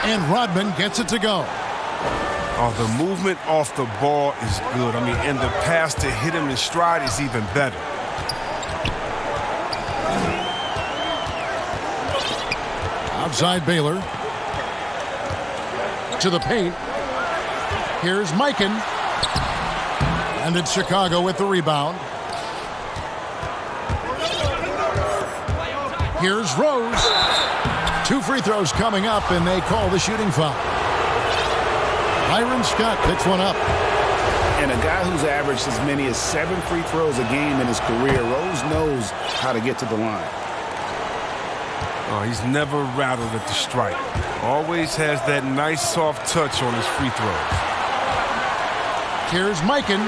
and Rodman gets it to go. Oh, the movement off the ball is good. I mean, and the pass to hit him in stride is even better. Outside Baylor. To the paint. Here's Mikan. And it's Chicago with the rebound. Here's Rose. 2 free throws coming up, and they call the shooting foul. Byron Scott picks one up. And a guy who's averaged as many as 7 free throws a game in his career, Rose knows how to get to the line. Oh, he's never rattled at the stripe. Always has that nice soft touch on his free throws. Here's Mikan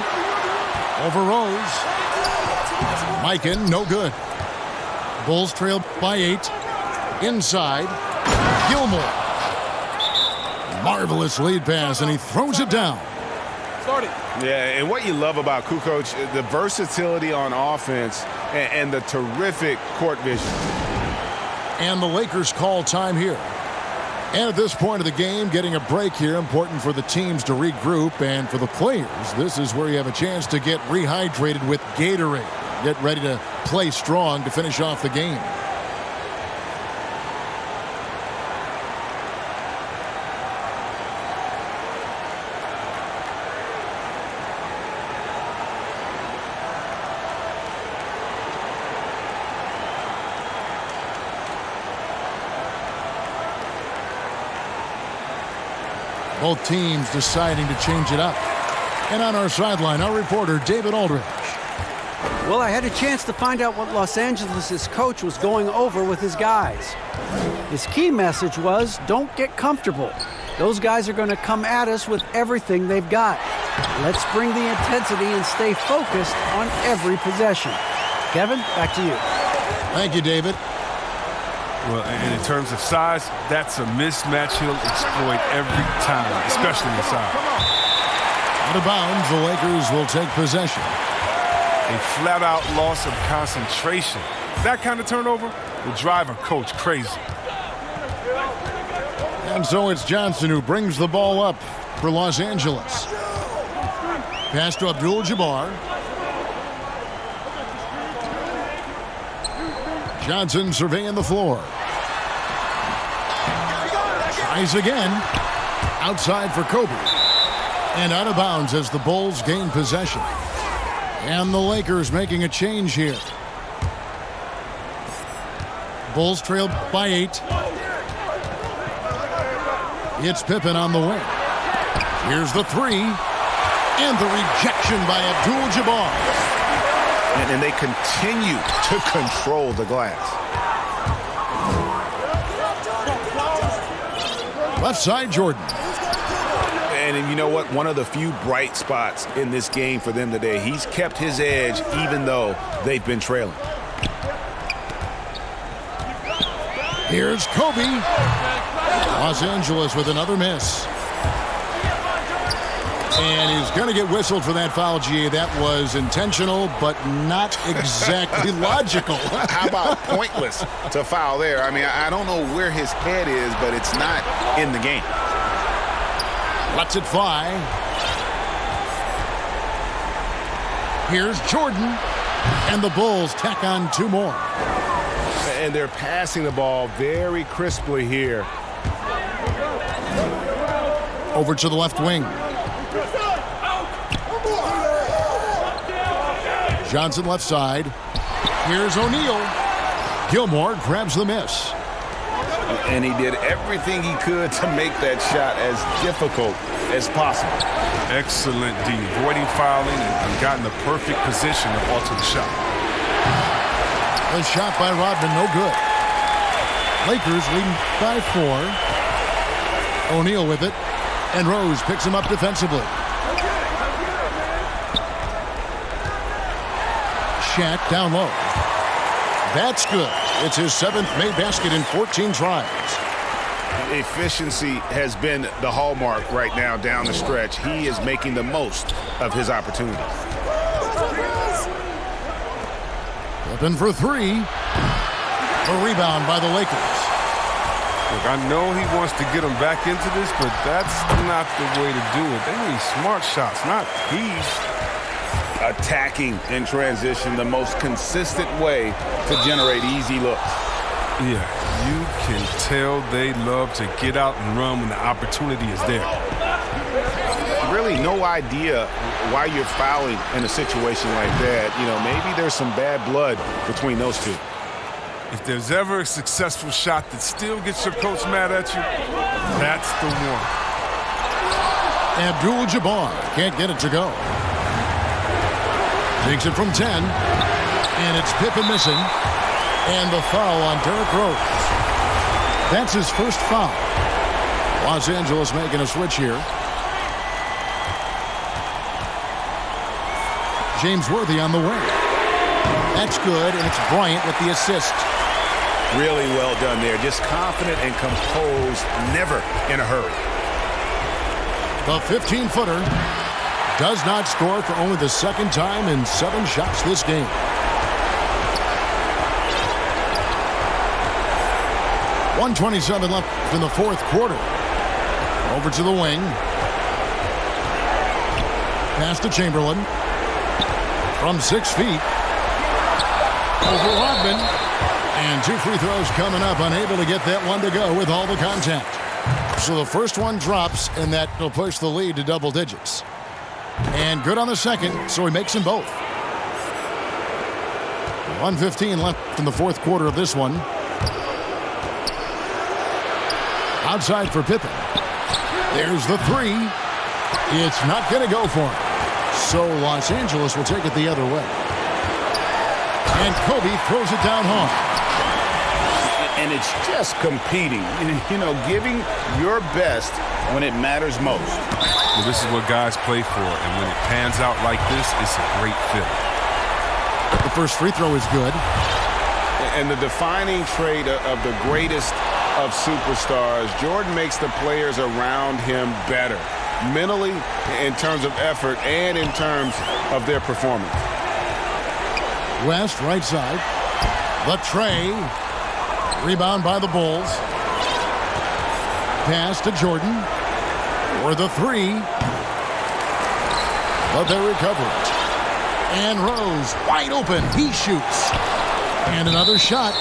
over Rose. Mikan, no good. Bulls trail by 8. Inside, Gilmore. Marvelous lead pass, and he throws it down. Yeah, and what you love about Kukoc, the versatility on offense and the terrific court vision. And the Lakers call time here. And at this point of the game, getting a break here, important for the teams to regroup. And for the players, this is where you have a chance to get rehydrated with Gatorade. Get ready to play strong to finish off the game. Both teams deciding to change it up. And on our sideline, our reporter, David Aldridge. Well, I had a chance to find out what Los Angeles' coach was going over with his guys. His key message was, don't get comfortable. Those guys are going to come at us with everything they've got. Let's bring the intensity and stay focused on every possession. Kevin, back to you. Thank you, David. Well, and in terms of size, that's a mismatch he'll exploit every time, especially inside. Out of bounds, the Lakers will take possession. A flat-out loss of concentration. That kind of turnover will drive a coach crazy. And so it's Johnson who brings the ball up for Los Angeles. Pass to Abdul-Jabbar. Johnson surveying the floor. Tries again. Outside for Kobe. And out of bounds as the Bulls gain possession. And the Lakers making a change here. Bulls trail by 8. It's Pippen on the wing. Here's the 3. And the rejection by Abdul-Jabbar. And they continue to control the glass. Left side, Jordan. And you know what? One of the few bright spots in this game for them today. He's kept his edge even though they've been trailing. Here's Kobe. Los Angeles with another miss. And he's going to get whistled for that foul, G. That was intentional, but not exactly logical. How about pointless to foul there? I mean, I don't know where his head is, but it's not in the game. Lets it fly. Here's Jordan. And the Bulls tack on 2 more. And they're passing the ball very crisply here. Over to the left wing. Johnson left side. Here's O'Neal. Gilmore grabs the miss. And he did everything he could to make that shot as difficult as possible. Excellent D, avoiding fouling and got in the perfect position to alter the shot. The shot by Rodman, no good. Lakers leading by 4. O'Neal with it. And Rose picks him up defensively. Shaq down low. That's good. It's his 7th made basket in 14 tries. Efficiency has been the hallmark right now down the stretch. He is making the most of his opportunities. Open for 3. A rebound by the Lakers. Look, I know he wants to get them back into this, but that's not the way to do it. They need smart shots, not these. Attacking in transition, the most consistent way to generate easy looks. Yeah, you can tell they love to get out and run when the opportunity is there. Really no idea why you're fouling in a situation like that. You know, maybe there's some bad blood between those two. If there's ever a successful shot that still gets your coach mad at you, that's the one. Abdul-Jabbar can't get it to go. Takes it from 10. And it's Pippen missing. And the foul on Derrick Rose. That's his first foul. Los Angeles making a switch here. James Worthy on the wing. That's good, and it's Bryant with the assist. Really well done there. Just confident and composed, never in a hurry. The 15-footer does not score for only the second time in 7 shots this game. .127 left in the fourth quarter. Over to the wing. Pass to Chamberlain. From 6 feet. Over Rodman. And 2 free throws coming up. Unable to get that one to go with all the contact. So the first one drops, and that will push the lead to double digits. And good on the second, so he makes them both. 1:15 left in the fourth quarter of this one. Outside for Pippen. There's the three. It's not going to go for him. So Los Angeles will take it the other way. And Kobe throws it down home. And it's just competing, you know, giving your best when it matters most. Well, this is what guys play for, and when it pans out like this, it's a great fit. The first free throw is good. And the defining trait of the greatest of superstars, Jordan makes the players around him better, mentally, in terms of effort, and in terms of their performance. West, right side. The tray. Rebound by the Bulls. Pass to Jordan. For the three. But they recover it. And Rose, wide open. He shoots. And another shot.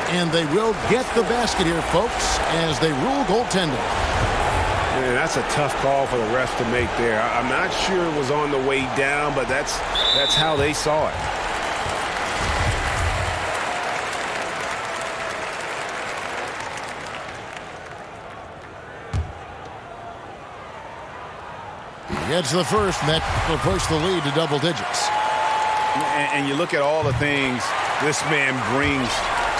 And they will get the basket here, folks, as they rule goaltending. Man, that's a tough call for the refs to make there. I'm not sure it was on the way down, but that's how they saw it. He gets the first, and that will push the lead to double digits. And you look at all the things this man brings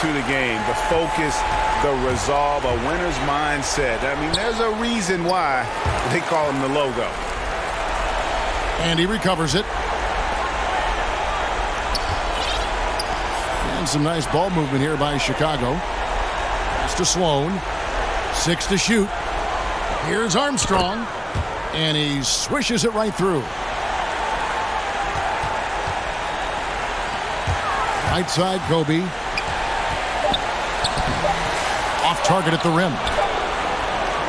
to the game, the focus, the resolve, a winner's mindset. I mean, there's a reason why they call him the logo. And he recovers it. And some nice ball movement here by Chicago. Pass to Sloan. 6 to shoot. Here's Armstrong. And he swishes it right through. Right side, Kobe. Off target at the rim.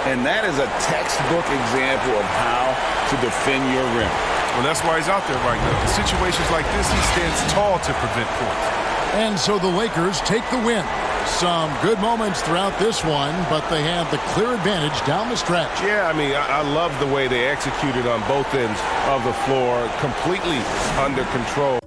And that is a textbook example of how to defend your rim. Well, that's why he's out there right now. In situations like this, he stands tall to prevent points. And so the Lakers take the win. Some good moments throughout this one, but they have the clear advantage down the stretch. Yeah, I mean, I love the way they executed on both ends of the floor, completely under control.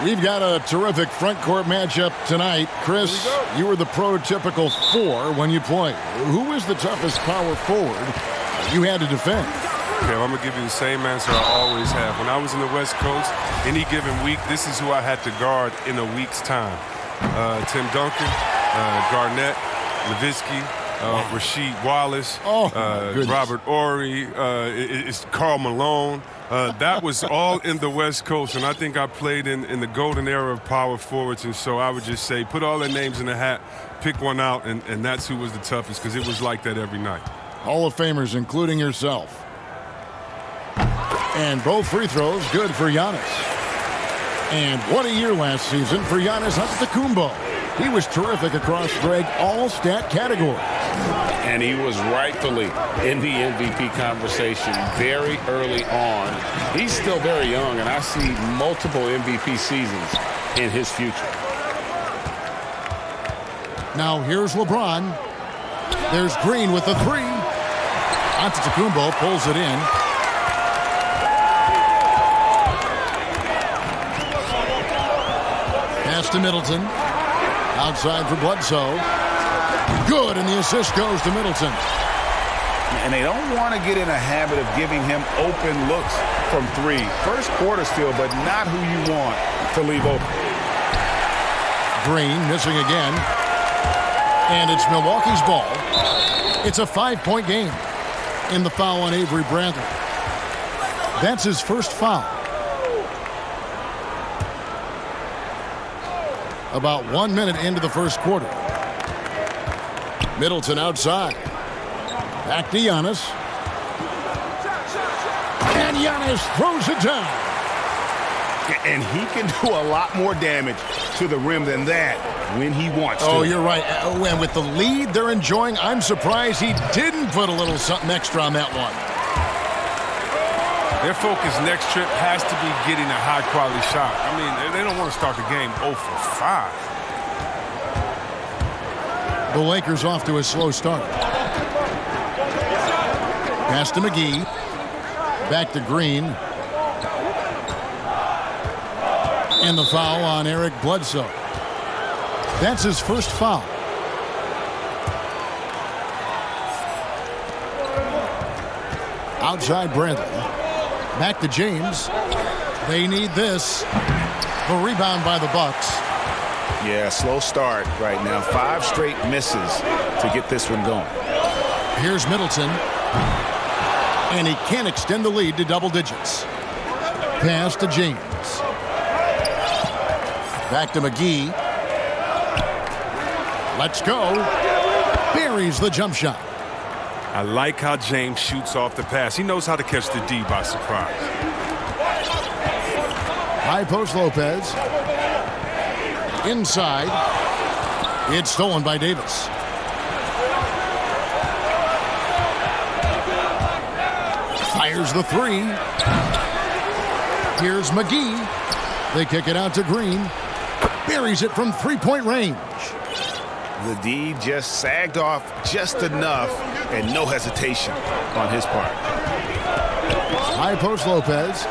We've got a terrific front court matchup tonight. Chris, you were the prototypical 4 when you played. Who was the toughest power forward you had to defend? Okay, I'm going to give you the same answer I always have. When I was in the West Coast, any given week, this is who I had to guard in a week's time. Tim Duncan, Garnett, Nowitzki, Rasheed Wallace, Robert Horry, it's Karl Malone. That was all in the West Coast, and I think I played in the golden era of power forwards, and so I would just say put all their names in the hat, pick one out, and that's who was the toughest, because it was like that every night. Hall of Famers, including yourself. And both free throws good for Giannis. And what a year last season for Giannis Antetokounmpo. He was terrific across, Greg, all stat categories. And he was rightfully in the MVP conversation very early on. He's still very young, and I see multiple MVP seasons in his future. Now here's LeBron. There's Green with the 3. Antetokounmpo pulls it in. Pass to Middleton. Outside for Bledsoe. Good, and the assist goes to Middleton. And they don't want to get in a habit of giving him open looks from 3. First quarter still, but not who you want to leave open. Green missing again. And it's Milwaukee's ball. It's a 5-point game in the foul on Avery Bradley. That's his first foul. About 1 minute into the first quarter. Middleton outside. Back to Giannis. And Giannis throws it down. And he can do a lot more damage to the rim than that when he wants to. Oh, you're right. And with the lead they're enjoying, I'm surprised he didn't put a little something extra on that one. Their focus next trip has to be getting a high-quality shot. I mean, they don't want to start the game 0 for 5. The Lakers off to a slow start. Pass to McGee. Back to Green. And the foul on Eric Bledsoe. That's his first foul. Outside Bradley. Back to James. They need this. The rebound by the Bucks. Yeah, slow start right now. 5 straight misses to get this one going. Here's Middleton. And he can't extend the lead to double digits. Pass to James. Back to McGee. Let's go. Buries the jump shot. I like how James shoots off the pass. He knows how to catch the D by surprise. High post Lopez. Inside. It's stolen by Davis. Fires the 3. Here's McGee. They kick it out to Green. Buries it from 3-point range. The D just sagged off just enough and no hesitation on his part. High post Lopez.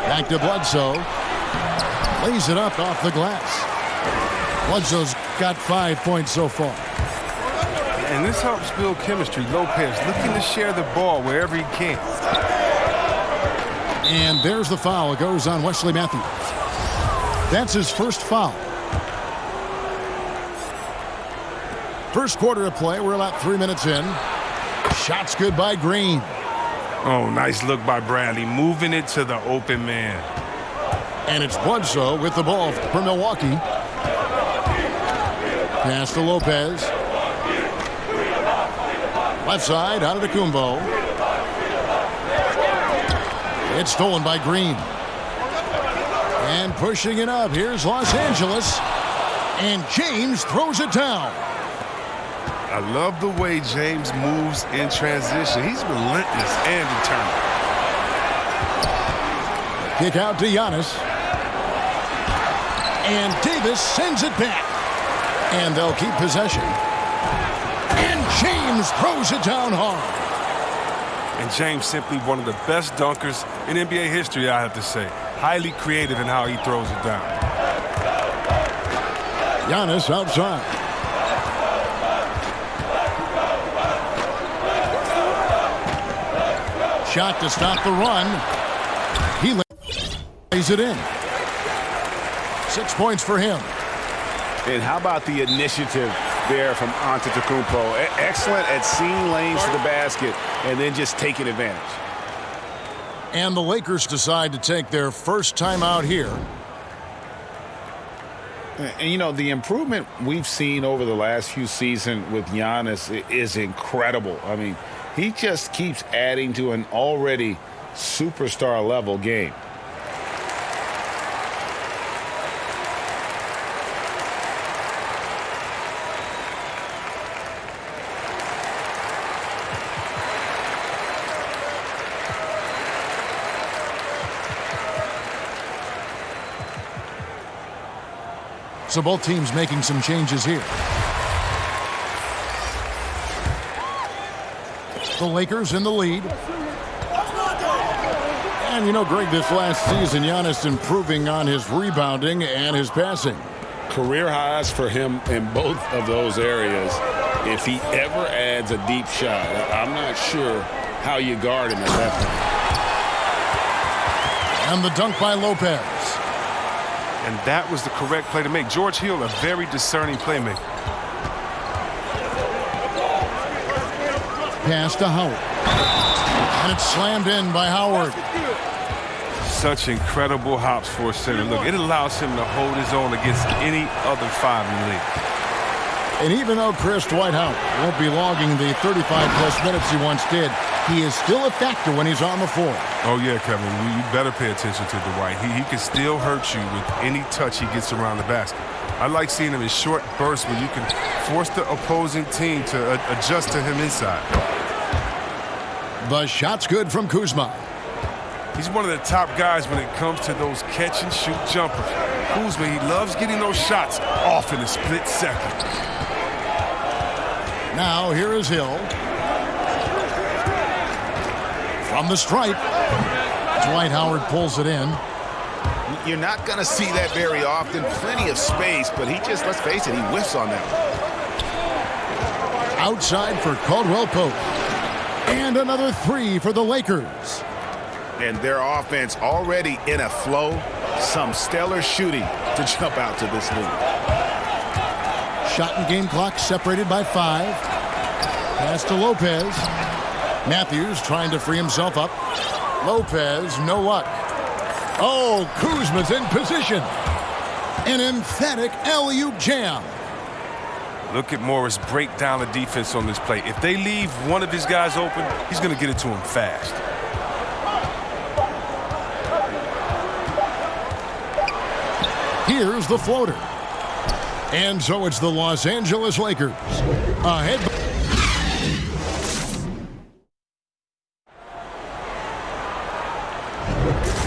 Back to Bledsoe. Lays it up off the glass. Bledsoe's got 5 points so far. And this helps build chemistry. Lopez looking to share the ball wherever he can. And there's the foul. It goes on Wesley Matthews. That's his first foul. First quarter of play. We're about 3 minutes in. Shots good by Green. Oh, nice look by Bradley, moving it to the open man. And it's Bledsoe with the ball for Milwaukee. Pass to Lopez. Left side, out of the Kumbo. It's stolen by Green. And pushing it up, here's Los Angeles. And James throws it down. I love the way James moves in transition. He's relentless and determined. Kick out to Giannis. And Davis sends it back. And they'll keep possession. And James throws it down hard. And James simply one of the best dunkers in NBA history, I have to say. Highly creative in how he throws it down. Giannis outside. Shot to stop the run. He lays it in. 6 points for him. And how about the initiative there from Antetokounmpo? Excellent at seeing lanes to the basket and then just taking advantage. And the Lakers decide to take their first timeout here. And, you know, the improvement we've seen over the last few seasons with Giannis is incredible. I mean, he just keeps adding to an already superstar-level game. So both teams making some changes here. The Lakers in the lead. And you know, Greg, this last season, Giannis improving on his rebounding and his passing. Career highs for him in both of those areas. If he ever adds a deep shot, I'm not sure how you guard him at that point. And the dunk by Lopez. And that was the correct play to make. George Hill, a very discerning playmaker. Pass to Howard. And it's slammed in by Howard. Such incredible hops for a center. Look, it allows him to hold his own against any other 5 in the league. And even though Chris Dwight Howard won't be logging the 35-plus minutes he once did, he is still a factor when he's on the floor. Oh, yeah, Kevin. You better pay attention to Dwight. He can still hurt you with any touch he gets around the basket. I like seeing him in short bursts where you can force the opposing team to adjust to him inside. The shot's good from Kuzma. He's one of the top guys when it comes to those catch-and-shoot jumpers. Kuzma, he loves getting those shots off in a split second. Now here is Hill. from the stripe. Dwight Howard pulls it in. You're not going to see that very often. Plenty of space, but he just, let's face it, he whiffs on that. Outside for Caldwell Pope. And another three for the Lakers. And their offense already in a flow. Some stellar shooting to jump out to this lead. Shot and game clock separated by 5. Pass to Lopez. Matthews trying to free himself up. Lopez, no luck. Oh, Kuzma's in position. An emphatic alley-oop jam. Look at Morris break down the defense on this play. If they leave one of his guys open, he's going to get it to him fast. Here's the floater. And so it's the Los Angeles Lakers. Ahead.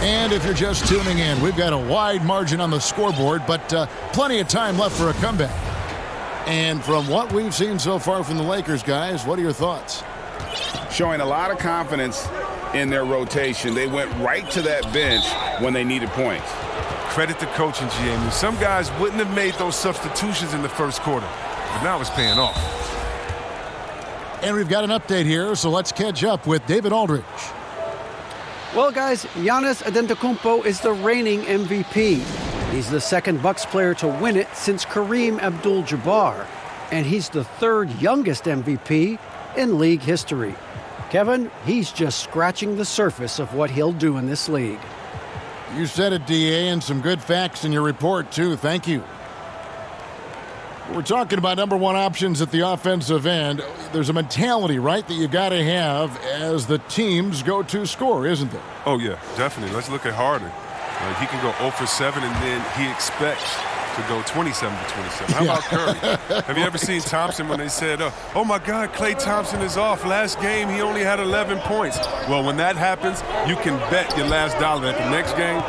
And if you're just tuning in, we've got a wide margin on the scoreboard, but plenty of time left for a comeback. And from what we've seen so far from the Lakers, guys, what are your thoughts? Showing a lot of confidence in their rotation. They went right to that bench when they needed points. Credit to coaching, GM. Some guys wouldn't have made those substitutions in the first quarter, but now it's paying off. And we've got an update here, so let's catch up with David Aldridge. Well, guys, Giannis Antetokounmpo is the reigning MVP. He's the second Bucks player to win it since Kareem Abdul-Jabbar, and he's the third youngest MVP in league history. Kevin, he's just scratching the surface of what he'll do in this league. You said it, DA, and some good facts in your report, too. Thank you. We're talking about number one options at the offensive end. There's a mentality, right, that you got to have as the team's go-to scorer, isn't there? Oh, yeah, definitely. Let's look at Harden. He can go 0 for 7, and then he expects to go 27 for 27. How about Curry? Have you ever seen Thompson when they said, oh, my God, Klay Thompson is off. Last game, he only had 11 points. Well, when that happens, you can bet your last dollar that the next game,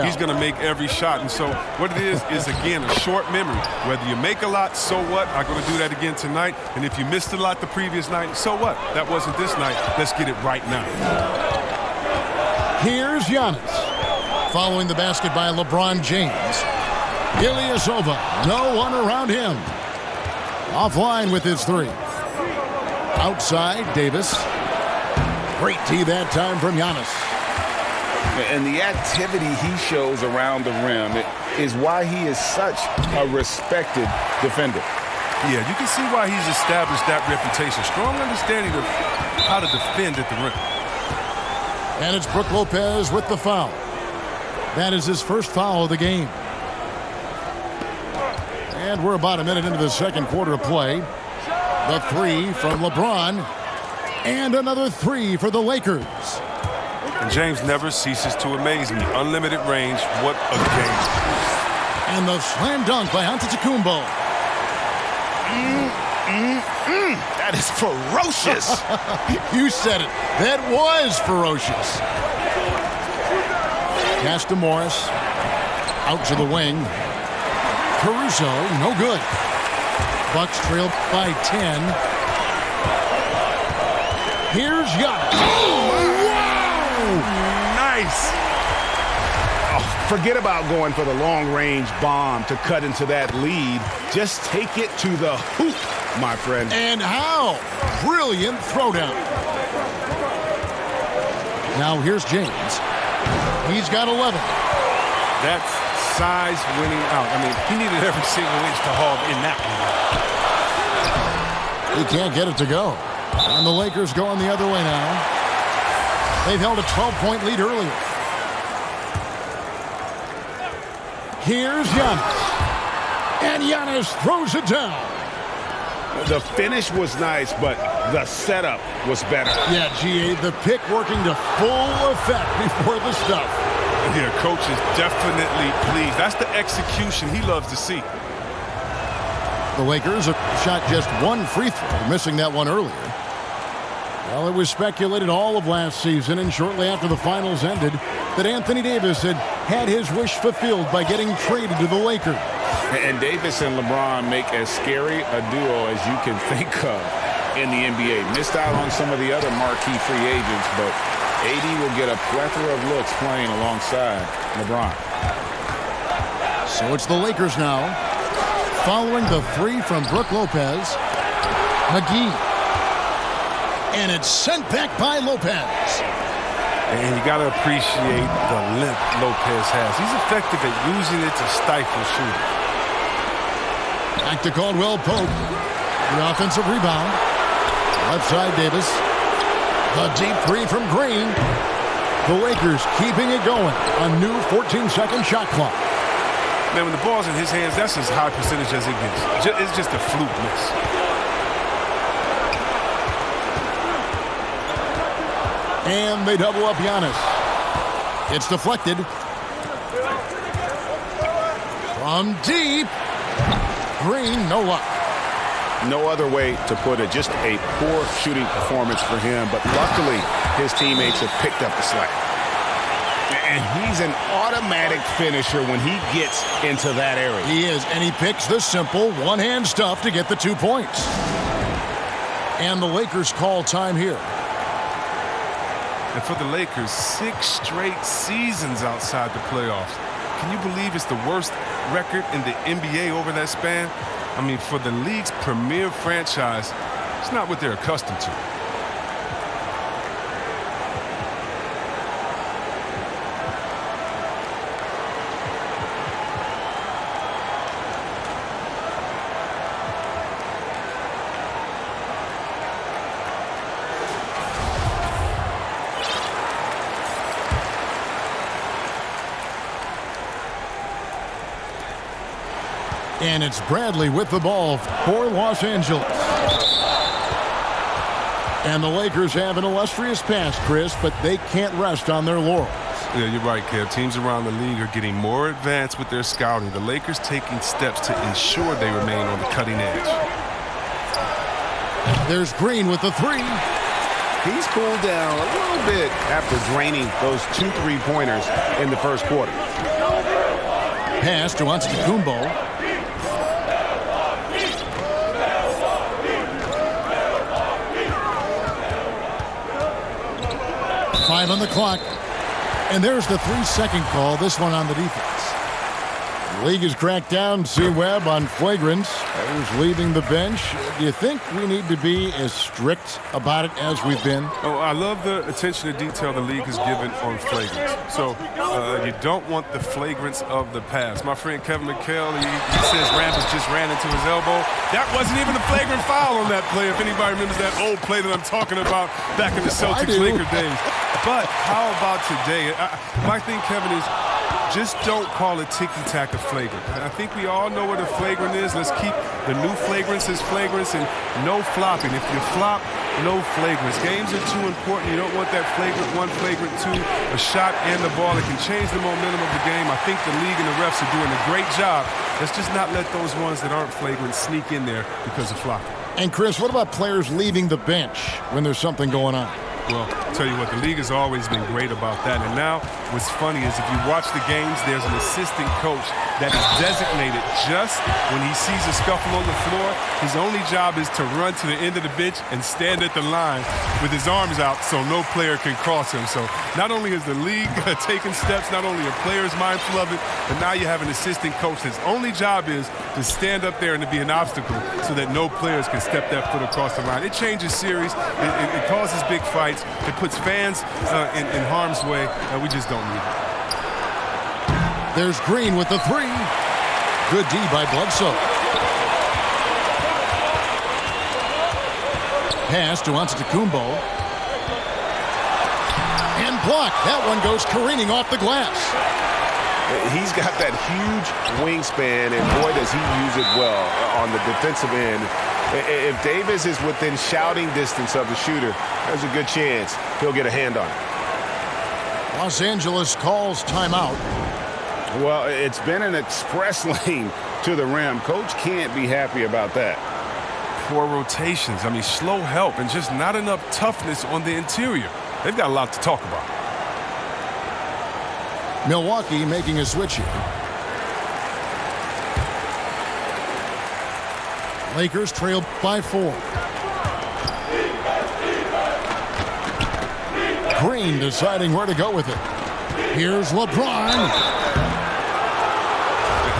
he's going to make every shot. And so what it is, again, a short memory. Whether you make a lot, so what? I'm going to do that again tonight. And if you missed a lot the previous night, so what? That wasn't this night. Let's get it right now. Here's Giannis. Following the basket by LeBron James. Ilyasova, no one around him. Offline with his three. Outside, Davis. Great tee that time from Giannis. And the activity he shows around the rim is why he is such a respected defender. Yeah, you can see why he's established that reputation. Strong understanding of how to defend at the rim. And it's Brook Lopez with the foul. That is his first foul of the game. And we're about a minute into the second quarter of play. The three from LeBron. And another three for the Lakers. And James never ceases to amaze me. Unlimited range. What a game. And the slam dunk by Antetokounmpo. That is ferocious. You said it. That was ferocious. Pass to Morris. Out to the wing. Caruso, no good. Bucks trail by 10. Here's Giannis. Oh, wow! Nice. Oh, forget about going for the long-range bomb to cut into that lead. Just take it to the hoop, my friend. And how? Brilliant throwdown. Now here's James. He's got 11. That's size winning out. I mean, he needed every single inch to haul in that one. He can't get it to go. And the Lakers going the other way now. They've held a 12-point lead earlier. Here's Giannis. And Giannis throws it down. The finish was nice, but the setup was better. Yeah, GA, the pick working to full effect before the stuff. Yeah, coach is definitely pleased. That's the execution he loves to see. The Lakers have shot just one free throw, missing that one earlier. Well, it was speculated all of last season and shortly after the finals ended that Anthony Davis had his wish fulfilled by getting traded to the Lakers. And Davis and LeBron make as scary a duo as you can think of in the NBA. Missed out on some of the other marquee free agents, but AD will get a plethora of looks playing alongside LeBron. So it's the Lakers now. Following the three from Brook Lopez. McGee. And it's sent back by Lopez. And you got to appreciate the limp Lopez has. He's effective at using it to stifle shooters. Back to Caldwell Pope. The offensive rebound. Left side Davis. The deep three from Green. The Lakers keeping it going. A new 14-second shot clock. Man, when the ball's in his hands, that's as high percentage as it gets. It's just a fluke miss. And they double up Giannis. It's deflected. From deep. Green, no luck. No other way to put it. Just a poor shooting performance for him. But luckily, his teammates have picked up the slack. And he's an automatic finisher when he gets into that area. He is, and he picks the simple one-hand stuff to get the 2 points. And the Lakers call time here. And for the Lakers, 6 straight seasons outside the playoffs. Can you believe it's the worst record in the NBA over that span? I mean, for the league's premier franchise, it's not what they're accustomed to. And it's Bradley with the ball for Los Angeles. And the Lakers have an illustrious past, Chris, but they can't rest on their laurels. Yeah, you're right, Kev. Teams around the league are getting more advanced with their scouting. The Lakers taking steps to ensure they remain on the cutting edge. There's Green with the three. He's cooled down a little bit after draining those 2 3-pointers in the first quarter. Pass to Antetokounmpo. Five on the clock. And there's the 3-second call, this one on the defense. The league has cracked down C-Webb on flagrants. Players leaving the bench. Do you think we need to be as strict about it as we've been? Oh, I love the attention to detail the league has given on flagrants. So you don't want the flagrants of the past. My friend Kevin McHale, he says Rambis just ran into his elbow. That wasn't even a flagrant foul on that play, if anybody remembers that old play that I'm talking about back in the Celtics-Laker days. But how about today? My thing, Kevin, is just don't call a ticky-tack a flagrant. I think we all know what a flagrant is. Let's keep the new flagrants as flagrants and no flopping. If you flop, no flagrants. Games are too important. You don't want that flagrant 1, flagrant 2, a shot and the ball. It can change the momentum of the game. I think the league and the refs are doing a great job. Let's just not let those ones that aren't flagrant sneak in there because of flopping. And Chris, what about players leaving the bench when there's something going on? Well, I'll tell you what, the league has always been great about that. And now what's funny is if you watch the games, there's an assistant coach that is designated just when he sees a scuffle on the floor. His only job is to run to the end of the bench and stand at the line with his arms out so no player can cross him. So not only is the league taking steps, not only are players mindful of it, but now you have an assistant coach that's only job is to stand up there and to be an obstacle so that no players can step that foot across the line. It changes series. It causes big fights. It puts fans in harm's way, and we just don't need it. There's Green with the three. Good D by Bledsoe. Pass to Antetokounmpo. And blocked. That one goes careening off the glass. He's got that huge wingspan, and boy, does he use it well on the defensive end. If Davis is within shouting distance of the shooter, there's a good chance he'll get a hand on it. Los Angeles calls timeout. Well, it's been an express lane to the rim. Coach can't be happy about that. Poor rotations. I mean, slow help and just not enough toughness on the interior. They've got a lot to talk about. Milwaukee making a switch here. Lakers trail by 4. brain deciding where to go with it. Here's LeBron.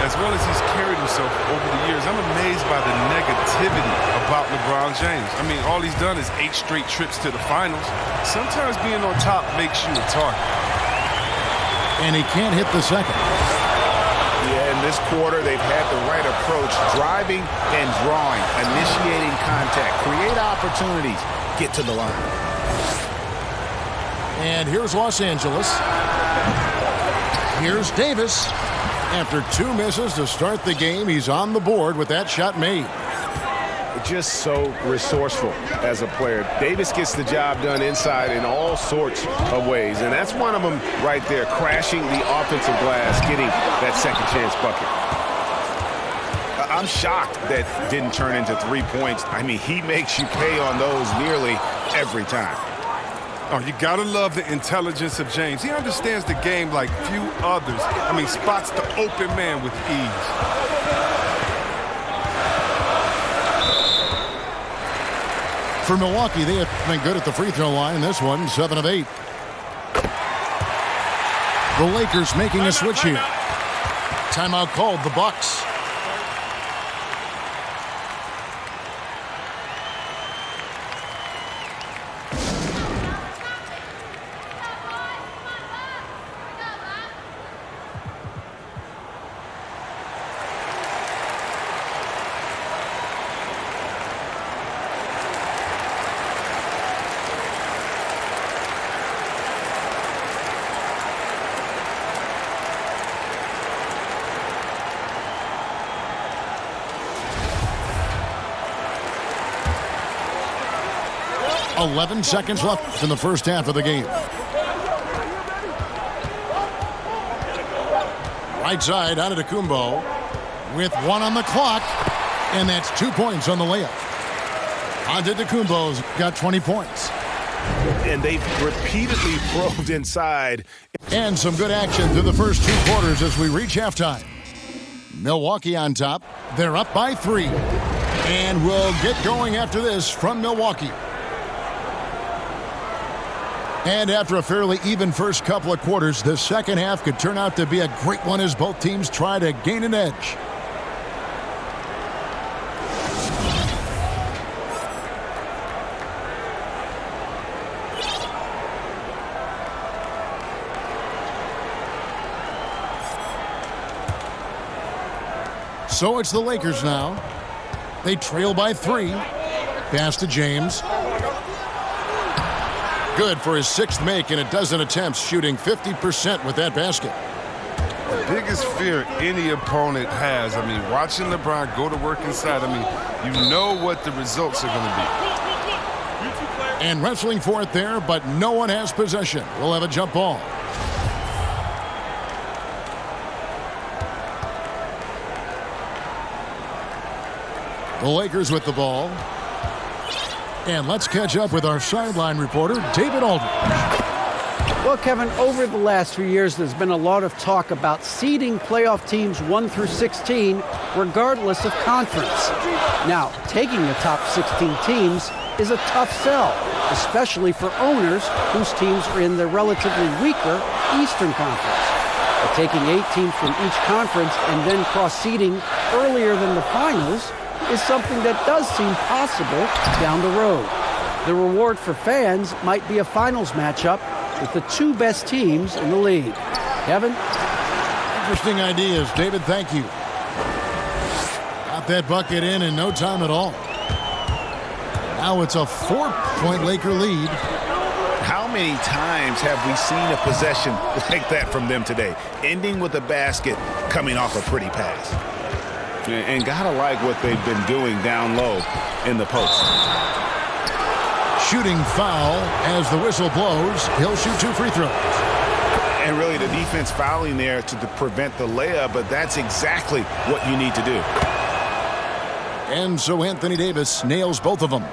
As well as he's carried himself over the years, I'm amazed by the negativity about LeBron James. I mean, all he's done is 8 straight trips to the finals. Sometimes being on top makes you a target. And he can't hit the second. Yeah, in this quarter, they've had the right approach, driving and drawing, initiating contact, create opportunities, get to the line. And here's Los Angeles. Here's Davis. After 2 misses to start the game, he's on the board with that shot made. Just so resourceful as a player. Davis gets the job done inside in all sorts of ways, and that's one of them right there, crashing the offensive glass, getting that second chance bucket. I'm shocked that didn't turn into 3 points. I mean, he makes you pay on those nearly every time. Oh, you gotta love the intelligence of James. He understands the game like few others. I mean, spots the open man with ease. For Milwaukee, they have been good at the free throw line in this one, 7 of 8. The Lakers making a switch here. Timeout called, the Bucks. .11 seconds left in the first half of the game. Right side, Antetokounmpo with 1 on the clock, and that's 2 points on the layup. Antetokounmpo's got 20 points. And they've repeatedly probed inside. And some good action through the first 2 quarters as we reach halftime. Milwaukee on top. They're up by 3. And we'll get going after this from Milwaukee. And after a fairly even first couple of quarters, the second half could turn out to be a great one as both teams try to gain an edge. So it's the Lakers now. They trail by 3. Pass to James. Good for his 6th make in a dozen attempts, shooting 50% with that basket. The biggest fear any opponent has, I mean, watching LeBron go to work inside, I mean, you know what the results are going to be. And wrestling for it there, but no one has possession. We'll have a jump ball. The Lakers with the ball. And let's catch up with our sideline reporter, David Aldridge. Well, Kevin, over the last few years, there's been a lot of talk about seeding playoff teams 1 through 16, regardless of conference. Now, taking the top 16 teams is a tough sell, especially for owners whose teams are in the relatively weaker Eastern Conference. But taking 8 teams from each conference and then cross-seeding earlier than the finals is something that does seem possible down the road. The reward for fans might be a finals matchup with the 2 best teams in the league. Kevin? Interesting ideas, David. Thank you. Got that bucket in no time at all. Now it's a 4-point Laker lead. How many times have we seen a possession like that from them today? Ending with a basket, coming off a pretty pass. And gotta like what they've been doing down low in the post. Shooting foul as the whistle blows. He'll shoot 2 free throws. And really the defense fouling there to prevent the layup, but that's exactly what you need to do. And so Anthony Davis nails both of them.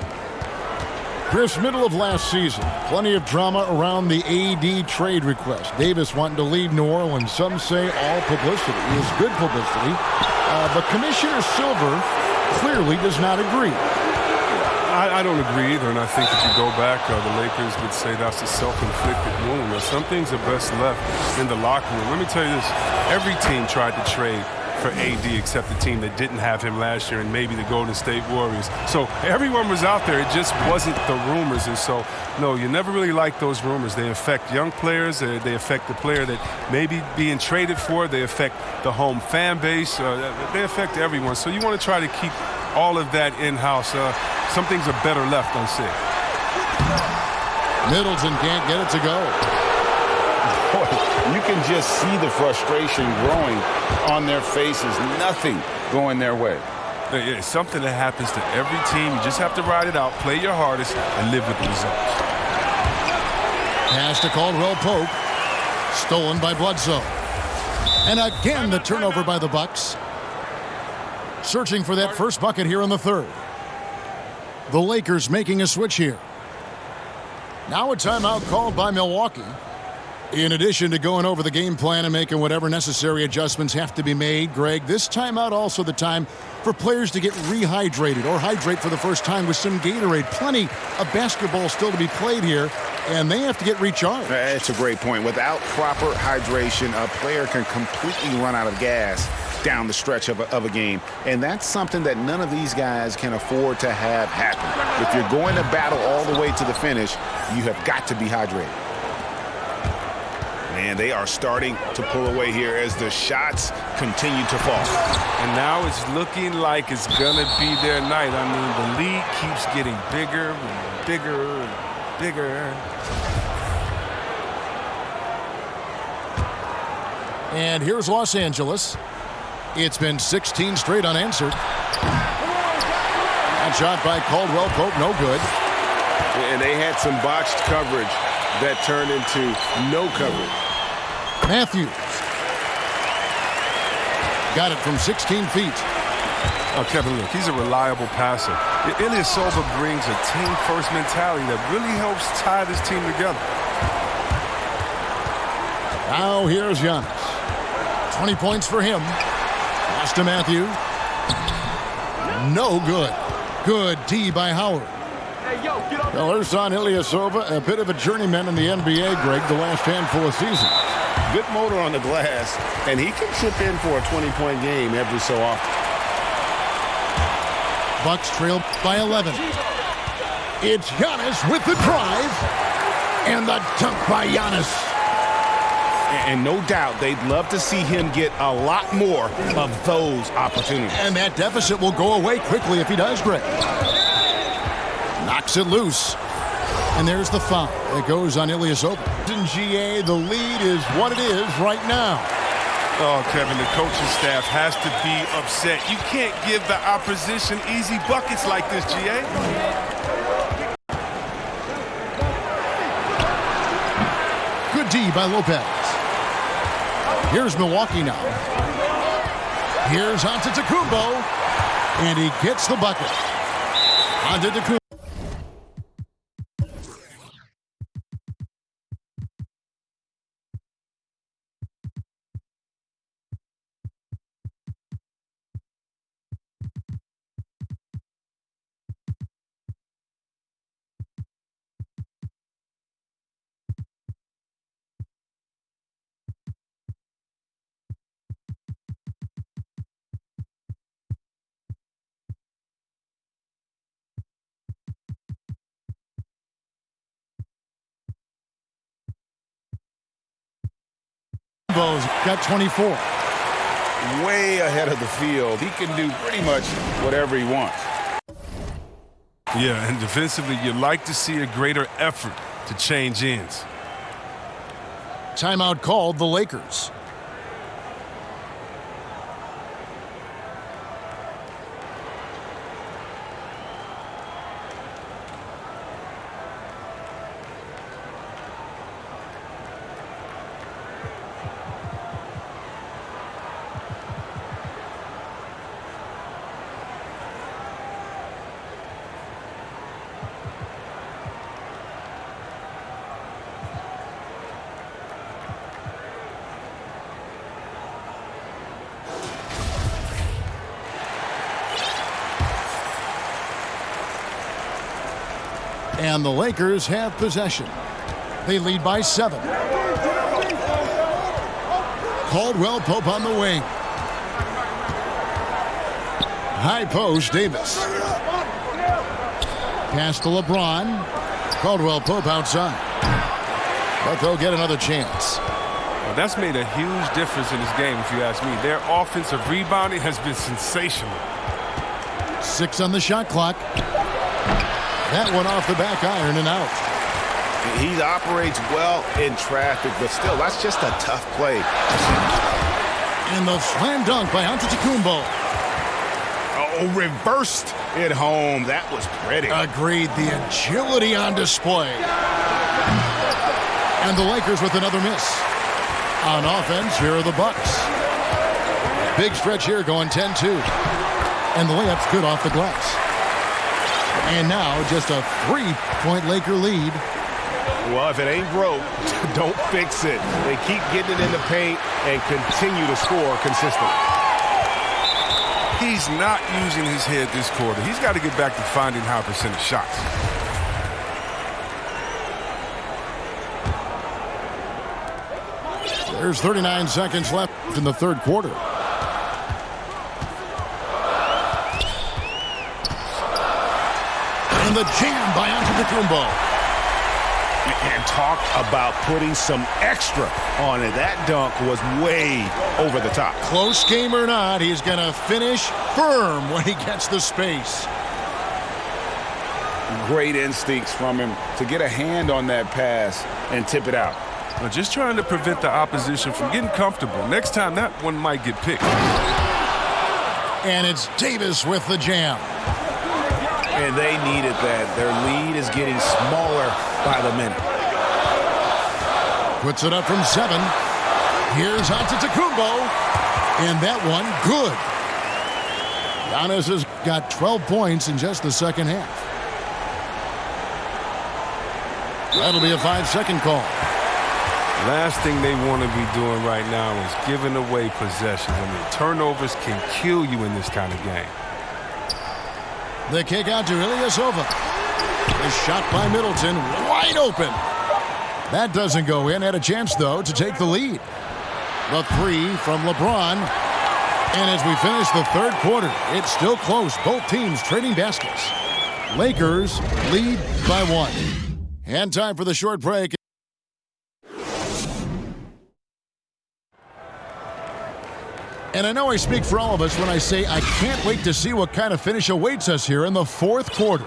Chris, middle of last season, plenty of drama around the AD trade request. Davis wanting to leave New Orleans. Some say all publicity is good publicity. But Commissioner Silver clearly does not agree. I don't agree either, and I think if you go back, the Lakers would say that's a self-inflicted wound. Now, some things are best left in the locker room. Let me tell you this. Every team tried to trade for AD except the team that didn't have him last year and maybe the Golden State Warriors. So everyone was out there. It just wasn't the rumors. And so, no, you never really like those rumors. They affect young players. They affect the player that may be being traded for. They affect the home fan base. They affect everyone. So you want to try to keep all of that in-house. Some things are better left unsaid. Middleton can't get it to go. Boy, you can just see the frustration growing on their faces. Nothing going their way. It's something that happens to every team. You just have to ride it out, play your hardest, and live with the results. Pass to Caldwell Pope. Stolen by Bledsoe. And again, the turnover by the Bucks. Searching for that first bucket here in the third. The Lakers making a switch here. Now a timeout called by Milwaukee. In addition to going over the game plan and making whatever necessary adjustments have to be made, Greg, this timeout also the time for players to get rehydrated or hydrate for the first time with some Gatorade. Plenty of basketball still to be played here, and they have to get recharged. That's a great point. Without proper hydration, a player can completely run out of gas down the stretch of a game. And that's something that none of these guys can afford to have happen. If you're going to battle all the way to the finish, you have got to be hydrated. And they are starting to pull away here as the shots continue to fall. And now it's looking like it's going to be their night. I mean, the lead keeps getting bigger and bigger and bigger. And here's Los Angeles. It's been 16 straight unanswered. That shot by Caldwell Pope, no good. And they had some botched coverage that turned into no coverage. Matthews. Got it from 16 feet. Oh, Kevin, look, he's a reliable passer. Ilyasova brings a team-first mentality that really helps tie this team together. Now here's Giannis. 20 points for him. Pass to Matthews. No good. Good D by Howard. Well, Ersan Ilyasova, a bit of a journeyman in the NBA, Greg, the last handful of seasons. Good motor on the glass, and he can chip in for a 20-point game every so often. Bucks trail by 11. It's Giannis with the drive. And the dunk by Giannis. And no doubt they'd love to see him get a lot more of those opportunities. And that deficit will go away quickly if he does, Greg. Knocks it loose. And there's the foul that goes on Ilyasova. In GA, the lead is what it is right now. Oh, Kevin, the coaching staff has to be upset. You can't give the opposition easy buckets like this, GA. Good D by Lopez. Here's Milwaukee now. Here's Antetokounmpo. And he gets the bucket. Antetokounmpo. Got 24. Way ahead of the field. He can do pretty much whatever he wants. Yeah, and defensively, you'd like to see a greater effort to change ends. Timeout called the Lakers. And the Lakers have possession. They lead by 7. Caldwell Pope on the wing. High post, Davis. Pass to LeBron. Caldwell Pope outside. But they'll get another chance. Well, that's made a huge difference in this game, if you ask me. Their offensive rebounding has been sensational. 6 on the shot clock. That one off the back iron and out. He operates well in traffic, but still, that's just a tough play. And the slam dunk by Antetokounmpo. Oh, reversed it home. That was pretty. Agreed. The agility on display. And the Lakers with another miss. On offense, here are the Bucks. Big stretch here going 10-2. And the layup's good off the glass. And now just a 3-point Laker lead. Well, if it ain't broke, don't fix it. They keep getting it in the paint and continue to score consistently. He's not using his head this quarter. He's got to get back to finding high percentage shots. There's 39 seconds left in the third quarter. And the jam by Antetokounmpo. And talk about putting some extra on it. That dunk was way over the top. Close game or not, he's going to finish firm when he gets the space. Great instincts from him to get a hand on that pass and tip it out. Well, just trying to prevent the opposition from getting comfortable. Next time, that one might get picked. And it's Davis with the jam. And they needed that. Their lead is getting smaller by the minute. Puts it up from 7. Here's Antetokounmpo. And that one, good. Giannis has got 12 points in just the second half. That'll be a 5-second call. Last thing they want to be doing right now is giving away possessions. I mean, turnovers can kill you in this kind of game. The kick out to Ilyasova. The shot by Middleton, wide open. That doesn't go in. Had a chance, though, to take the lead. The 3 from LeBron. And as we finish the third quarter, it's still close. Both teams trading baskets. Lakers lead by 1. And time for the short break. And I know I speak for all of us when I say I can't wait to see what kind of finish awaits us here in the fourth quarter.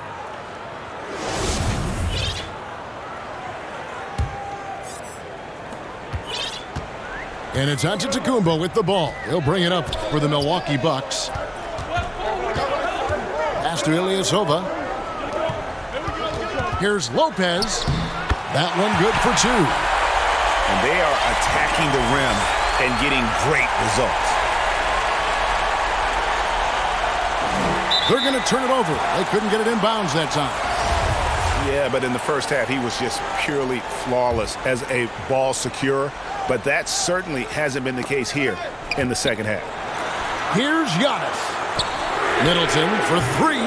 And it's Antetokounmpo with the ball. He'll bring it up for the Milwaukee Bucks. Pass to Ilyasova. Here's Lopez. That one good for 2. And they are attacking the rim and getting great results. They're going to turn it over. They couldn't get it inbounds that time. Yeah, but in the first half, he was just purely flawless as a ball securer. But that certainly hasn't been the case here in the second half. Here's Giannis. Middleton for 3.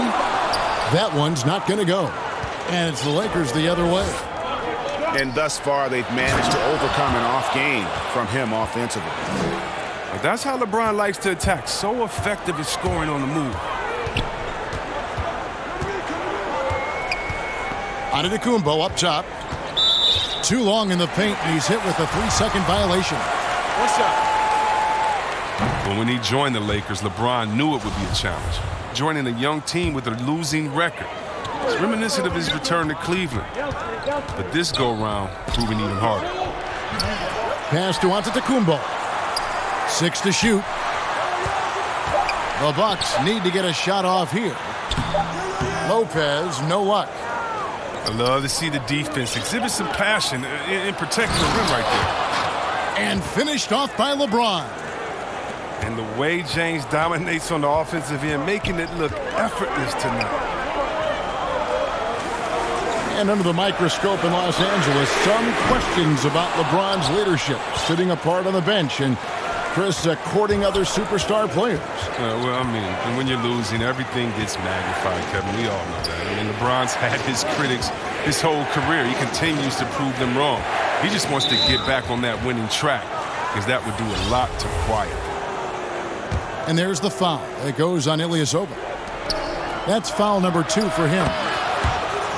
That one's not going to go. And it's the Lakers the other way. And thus far, they've managed to overcome an off game from him offensively. But that's how LeBron likes to attack. So effective at scoring on the move. Antetokounmpo up top. Too long in the paint, and he's hit with a 3-second violation. What's up? But when he joined the Lakers, LeBron knew it would be a challenge. Joining a young team with a losing record. It's reminiscent of his return to Cleveland. But this go-round proving even harder. Pass to Antetokounmpo. 6 to shoot. The Bucks need to get a shot off here. Lopez, no luck. I love to see the defense exhibit some passion in protecting the rim right there. And finished off by LeBron. And the way James dominates on the offensive end, making it look effortless tonight. And under the microscope in Los Angeles, some questions about LeBron's leadership, sitting apart on the bench and Chris courting other superstar players. Well, I mean, when you're losing, everything gets magnified, Kevin. We all know that. I mean, LeBron's had his critics his whole career. He continues to prove them wrong. He just wants to get back on that winning track because that would do a lot to quiet. And there's the foul. It goes on Ilyasova. That's foul number 2 for him.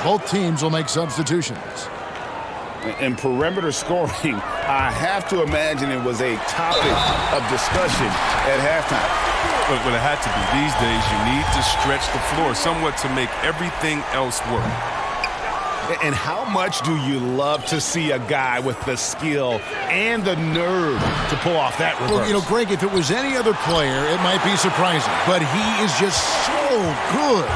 Both teams will make substitutions. In perimeter scoring, I have to imagine it was a topic of discussion at halftime. But it had to be. These days, you need to stretch the floor somewhat to make everything else work. And how much do you love to see a guy with the skill and the nerve to pull off that reverse? Well, you know, Greg, if it was any other player, it might be surprising. But he is just so good.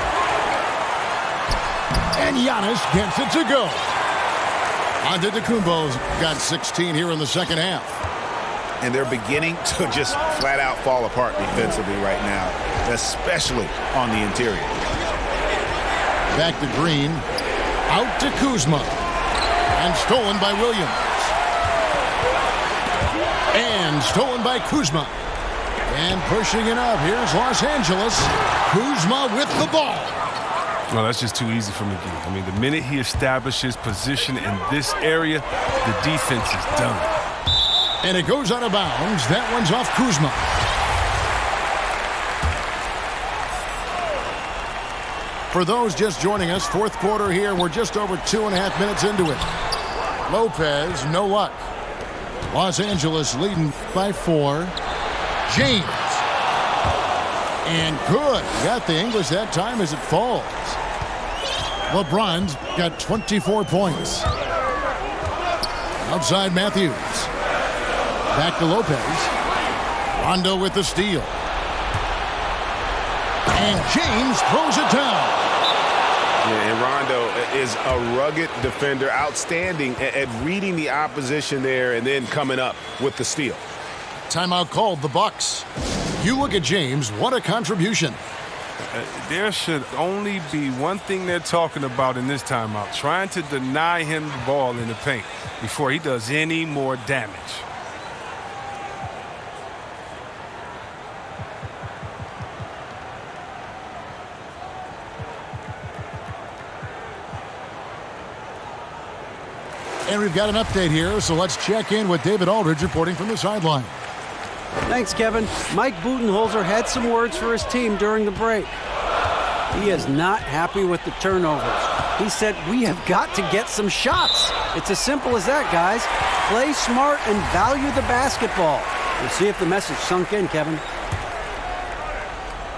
And Giannis gets it to go. Antetokounmpo's got 16 here in the second half. And they're beginning to just flat out fall apart defensively right now, especially on the interior. Back to Green. Out to Kuzma. And stolen by Williams. And stolen by Kuzma. And pushing it up. Here's Los Angeles. Kuzma with the ball. Well, that's just too easy for McGee. I mean, the minute he establishes position in this area, the defense is done. And it goes out of bounds. That one's off Kuzma. For those just joining us, fourth quarter here. We're just over 2.5 minutes into it. Lopez, no luck. Los Angeles leading by 4. James. And good. Got the English that time as it falls. LeBron's got 24 points. Outside Matthews. Back to Lopez. Rondo with the steal. And James throws it down. Yeah, and Rondo is a rugged defender, outstanding at reading the opposition there and then coming up with the steal. Timeout called, the Bucks. You look at James, what a contribution. There should only be one thing they're talking about in this timeout, trying to deny him the ball in the paint before he does any more damage. And we've got an update here, so let's check in with David Aldridge reporting from the sideline. Thanks, Kevin. Mike Budenholzer had some words for his team during the break. He is not happy with the turnovers. He said, we have got to get some shots. It's as simple as that, guys. Play smart and value the basketball. We'll see if the message sunk in, Kevin.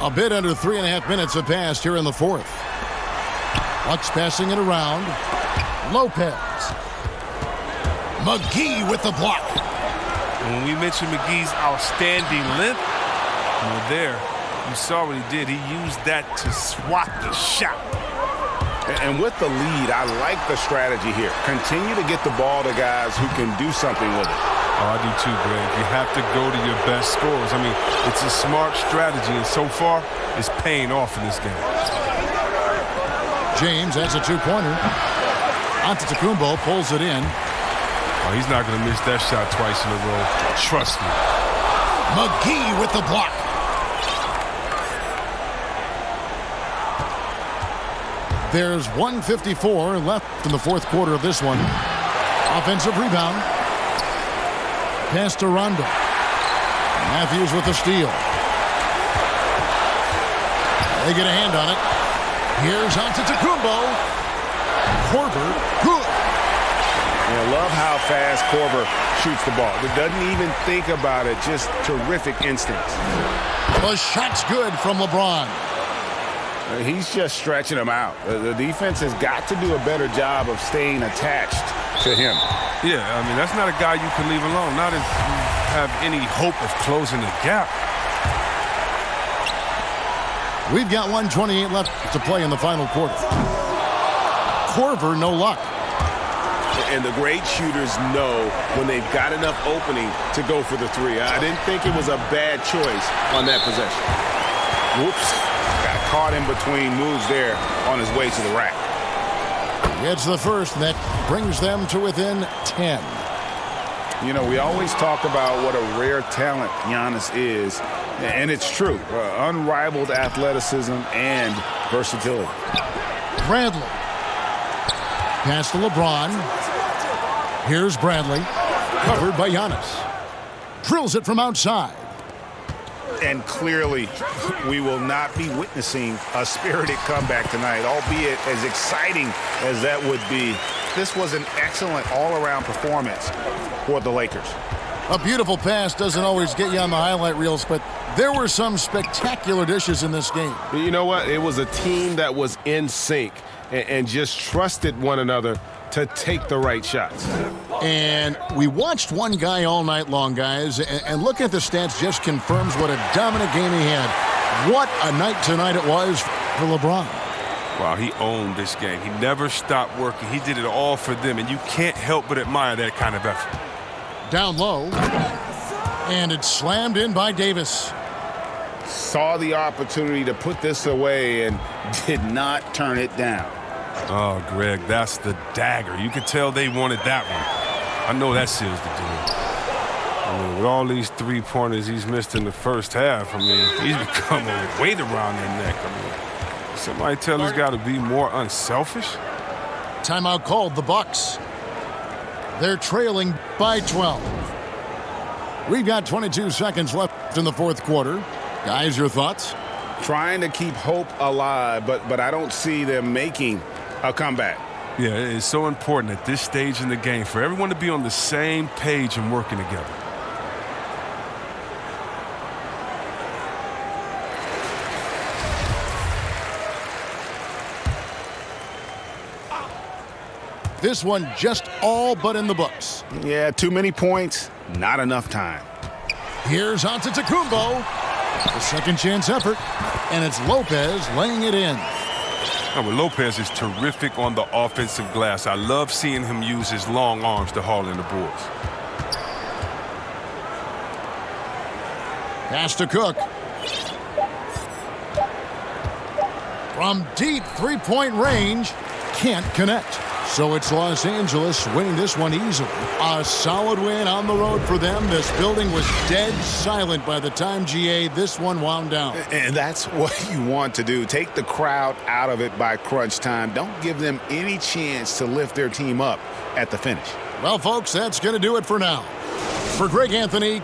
A bit under 3.5 minutes have passed here in the fourth. Bucks passing it around. Lopez. McGee with the block. When we mentioned McGee's outstanding length, there, you saw what he did. He used that to swat the shot. And with the lead, I like the strategy here. Continue to get the ball to guys who can do something with it. Oh, I do too, Greg. You have to go to your best scorers. I mean, it's a smart strategy, and so far, it's paying off in this game. James has a two-pointer. Antetokounmpo pulls it in. Oh, he's not going to miss that shot twice in a row. Trust me. McGee with the block. There's 1:54 left in the fourth quarter of this one. Offensive rebound. Pass to Rondo. Matthews with the steal. They get a hand on it. Here's Antetokounmpo. Korver, good. I love how fast Korver shoots the ball. It doesn't even think about it. Just terrific instincts. The shot's good from LeBron. He's just stretching him out. The defense has got to do a better job of staying attached to him. Yeah, I mean, that's not a guy you can leave alone. Not if you have any hope of closing the gap. We've got 1:28 left to play in the final quarter. Korver, no luck. And the great shooters know when they've got enough opening to go for the three. I didn't think it was a bad choice on that possession. Whoops. Got caught in between moves there on his way to the rack. It's the first, and that brings them to within 10. You know, we always talk about what a rare talent Giannis is, and it's true. Unrivaled athleticism and versatility. Bradley. Pass to LeBron. Here's Bradley. Covered by Giannis. Drills it from outside. And clearly, we will not be witnessing a spirited comeback tonight, albeit as exciting as that would be. This was an excellent all-around performance for the Lakers. A beautiful pass doesn't always get you on the highlight reels, but there were some spectacular dishes in this game. You know what? It was a team that was in sync and just trusted one another to take the right shots. And we watched one guy all night long, guys, and looking at the stats just confirms what a dominant game he had. What a night tonight it was for LeBron. Wow, he owned this game. He never stopped working. He did it all for them, and you can't help but admire that kind of effort. Down low, and it's slammed in by Davis. Saw the opportunity to put this away and did not turn it down. Oh, Greg, that's the dagger. You could tell they wanted that one. I know that seals the deal. I mean, with all these three-pointers he's missed in the first half, I mean, he's become a weight around their neck. I mean, somebody tell us got to be more unselfish. Timeout called, the Bucks. They're trailing by 12. We've got 22 seconds left in the fourth quarter. Guys, your thoughts? Trying to keep hope alive, but I don't see them making a comeback. Yeah, it's so important at this stage in the game for everyone to be on the same page and working together. This one just all but in the books. Yeah, too many points, not enough time. Here's Antetokounmpo. The second chance effort, and it's Lopez laying it in. Oh, well, Lopez is terrific on the offensive glass. I love seeing him use his long arms to haul in the boards. Pass to Cook. From deep three-point range, can't connect. So it's Los Angeles winning this one easily. A solid win on the road for them. This building was dead silent by the time, GA, this one wound down. And that's what you want to do. Take the crowd out of it by crunch time. Don't give them any chance to lift their team up at the finish. Well, folks, that's going to do it for now. For Greg Anthony,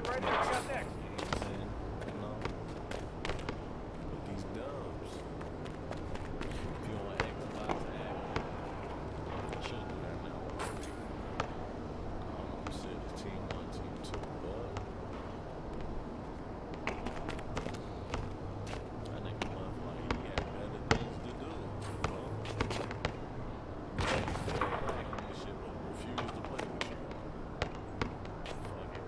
right there. You got next. With these dubs, if you want to act a lot to act, I should do that now. I don't know who said it's team 1, team 2, but I think the left like he had better things to do. Play on this shit, but refuse to play with you. Fuck it.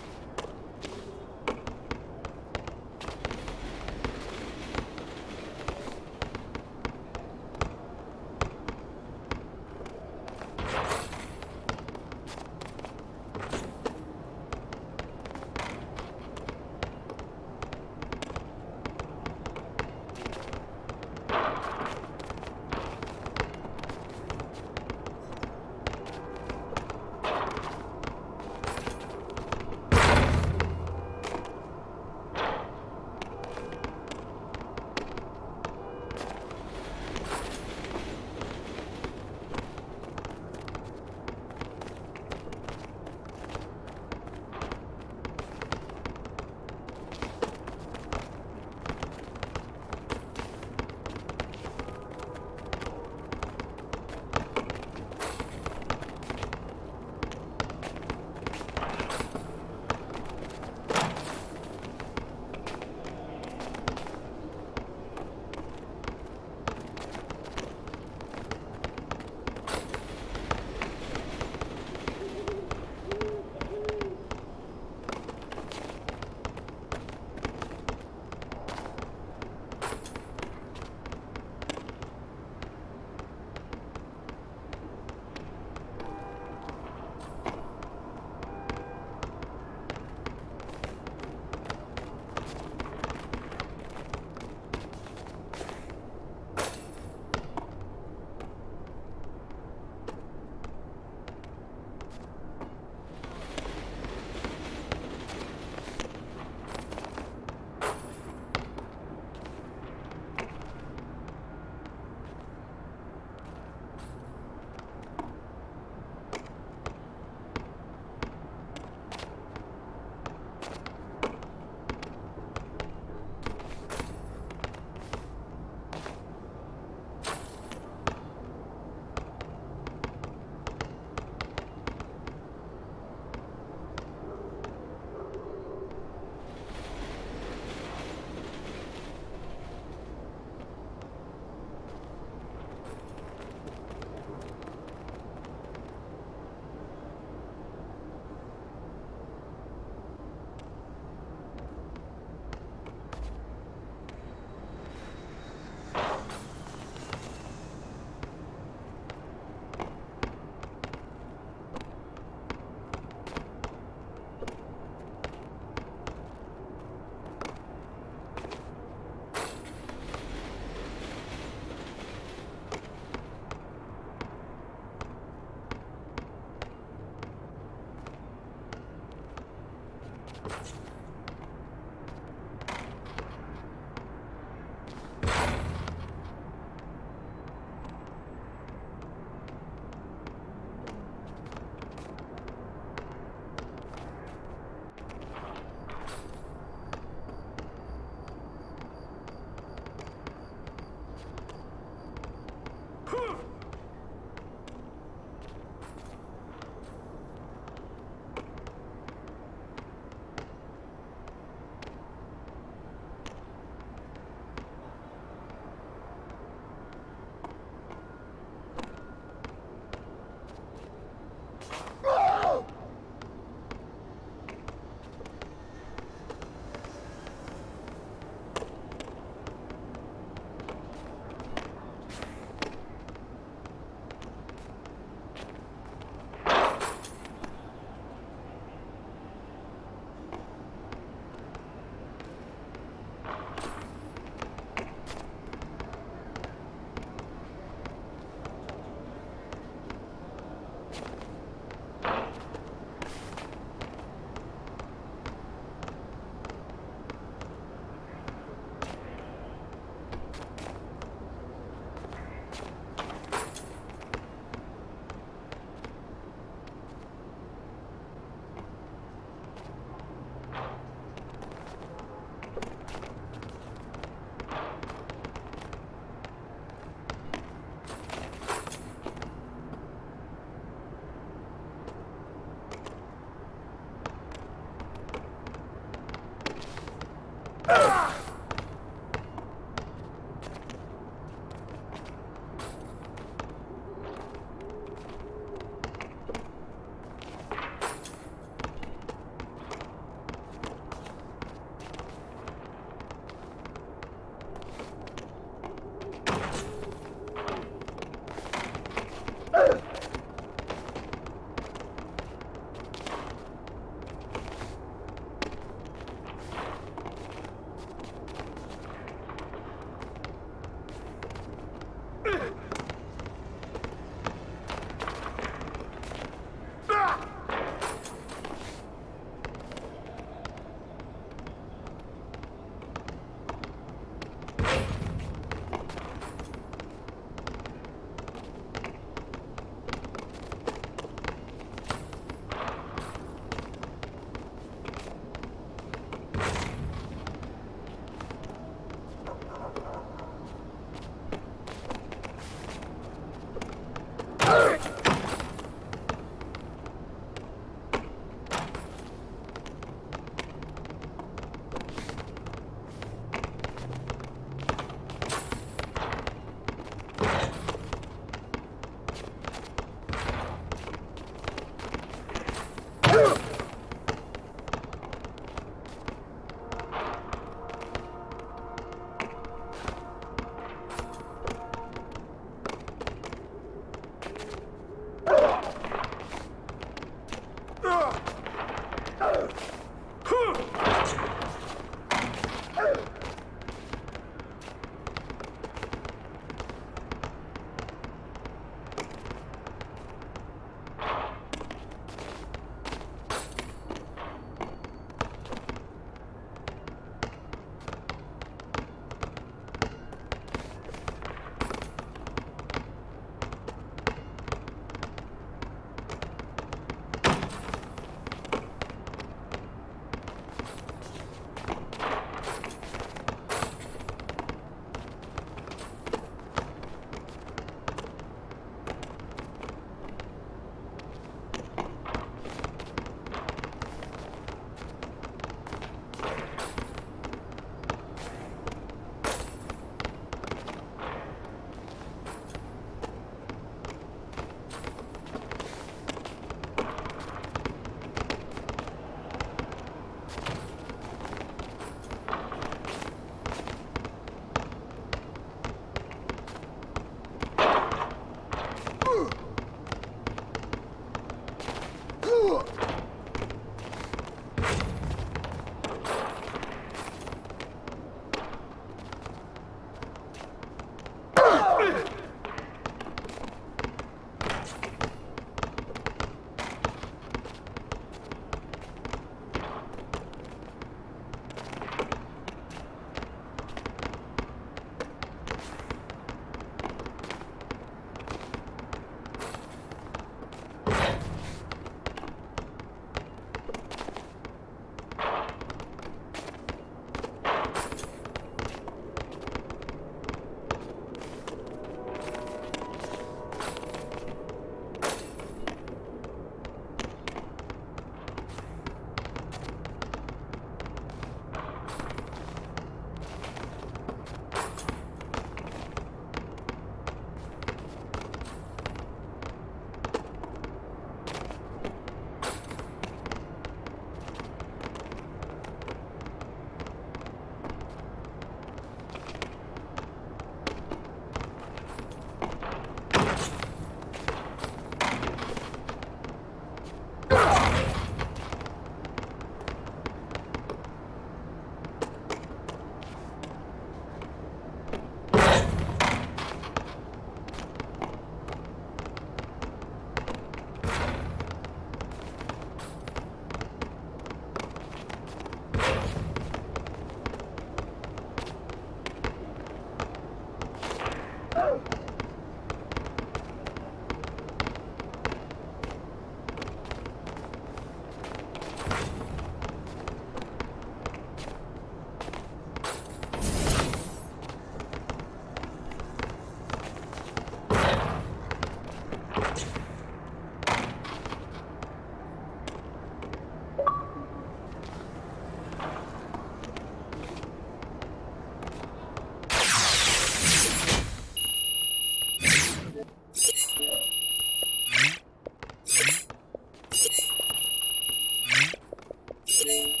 Thank you.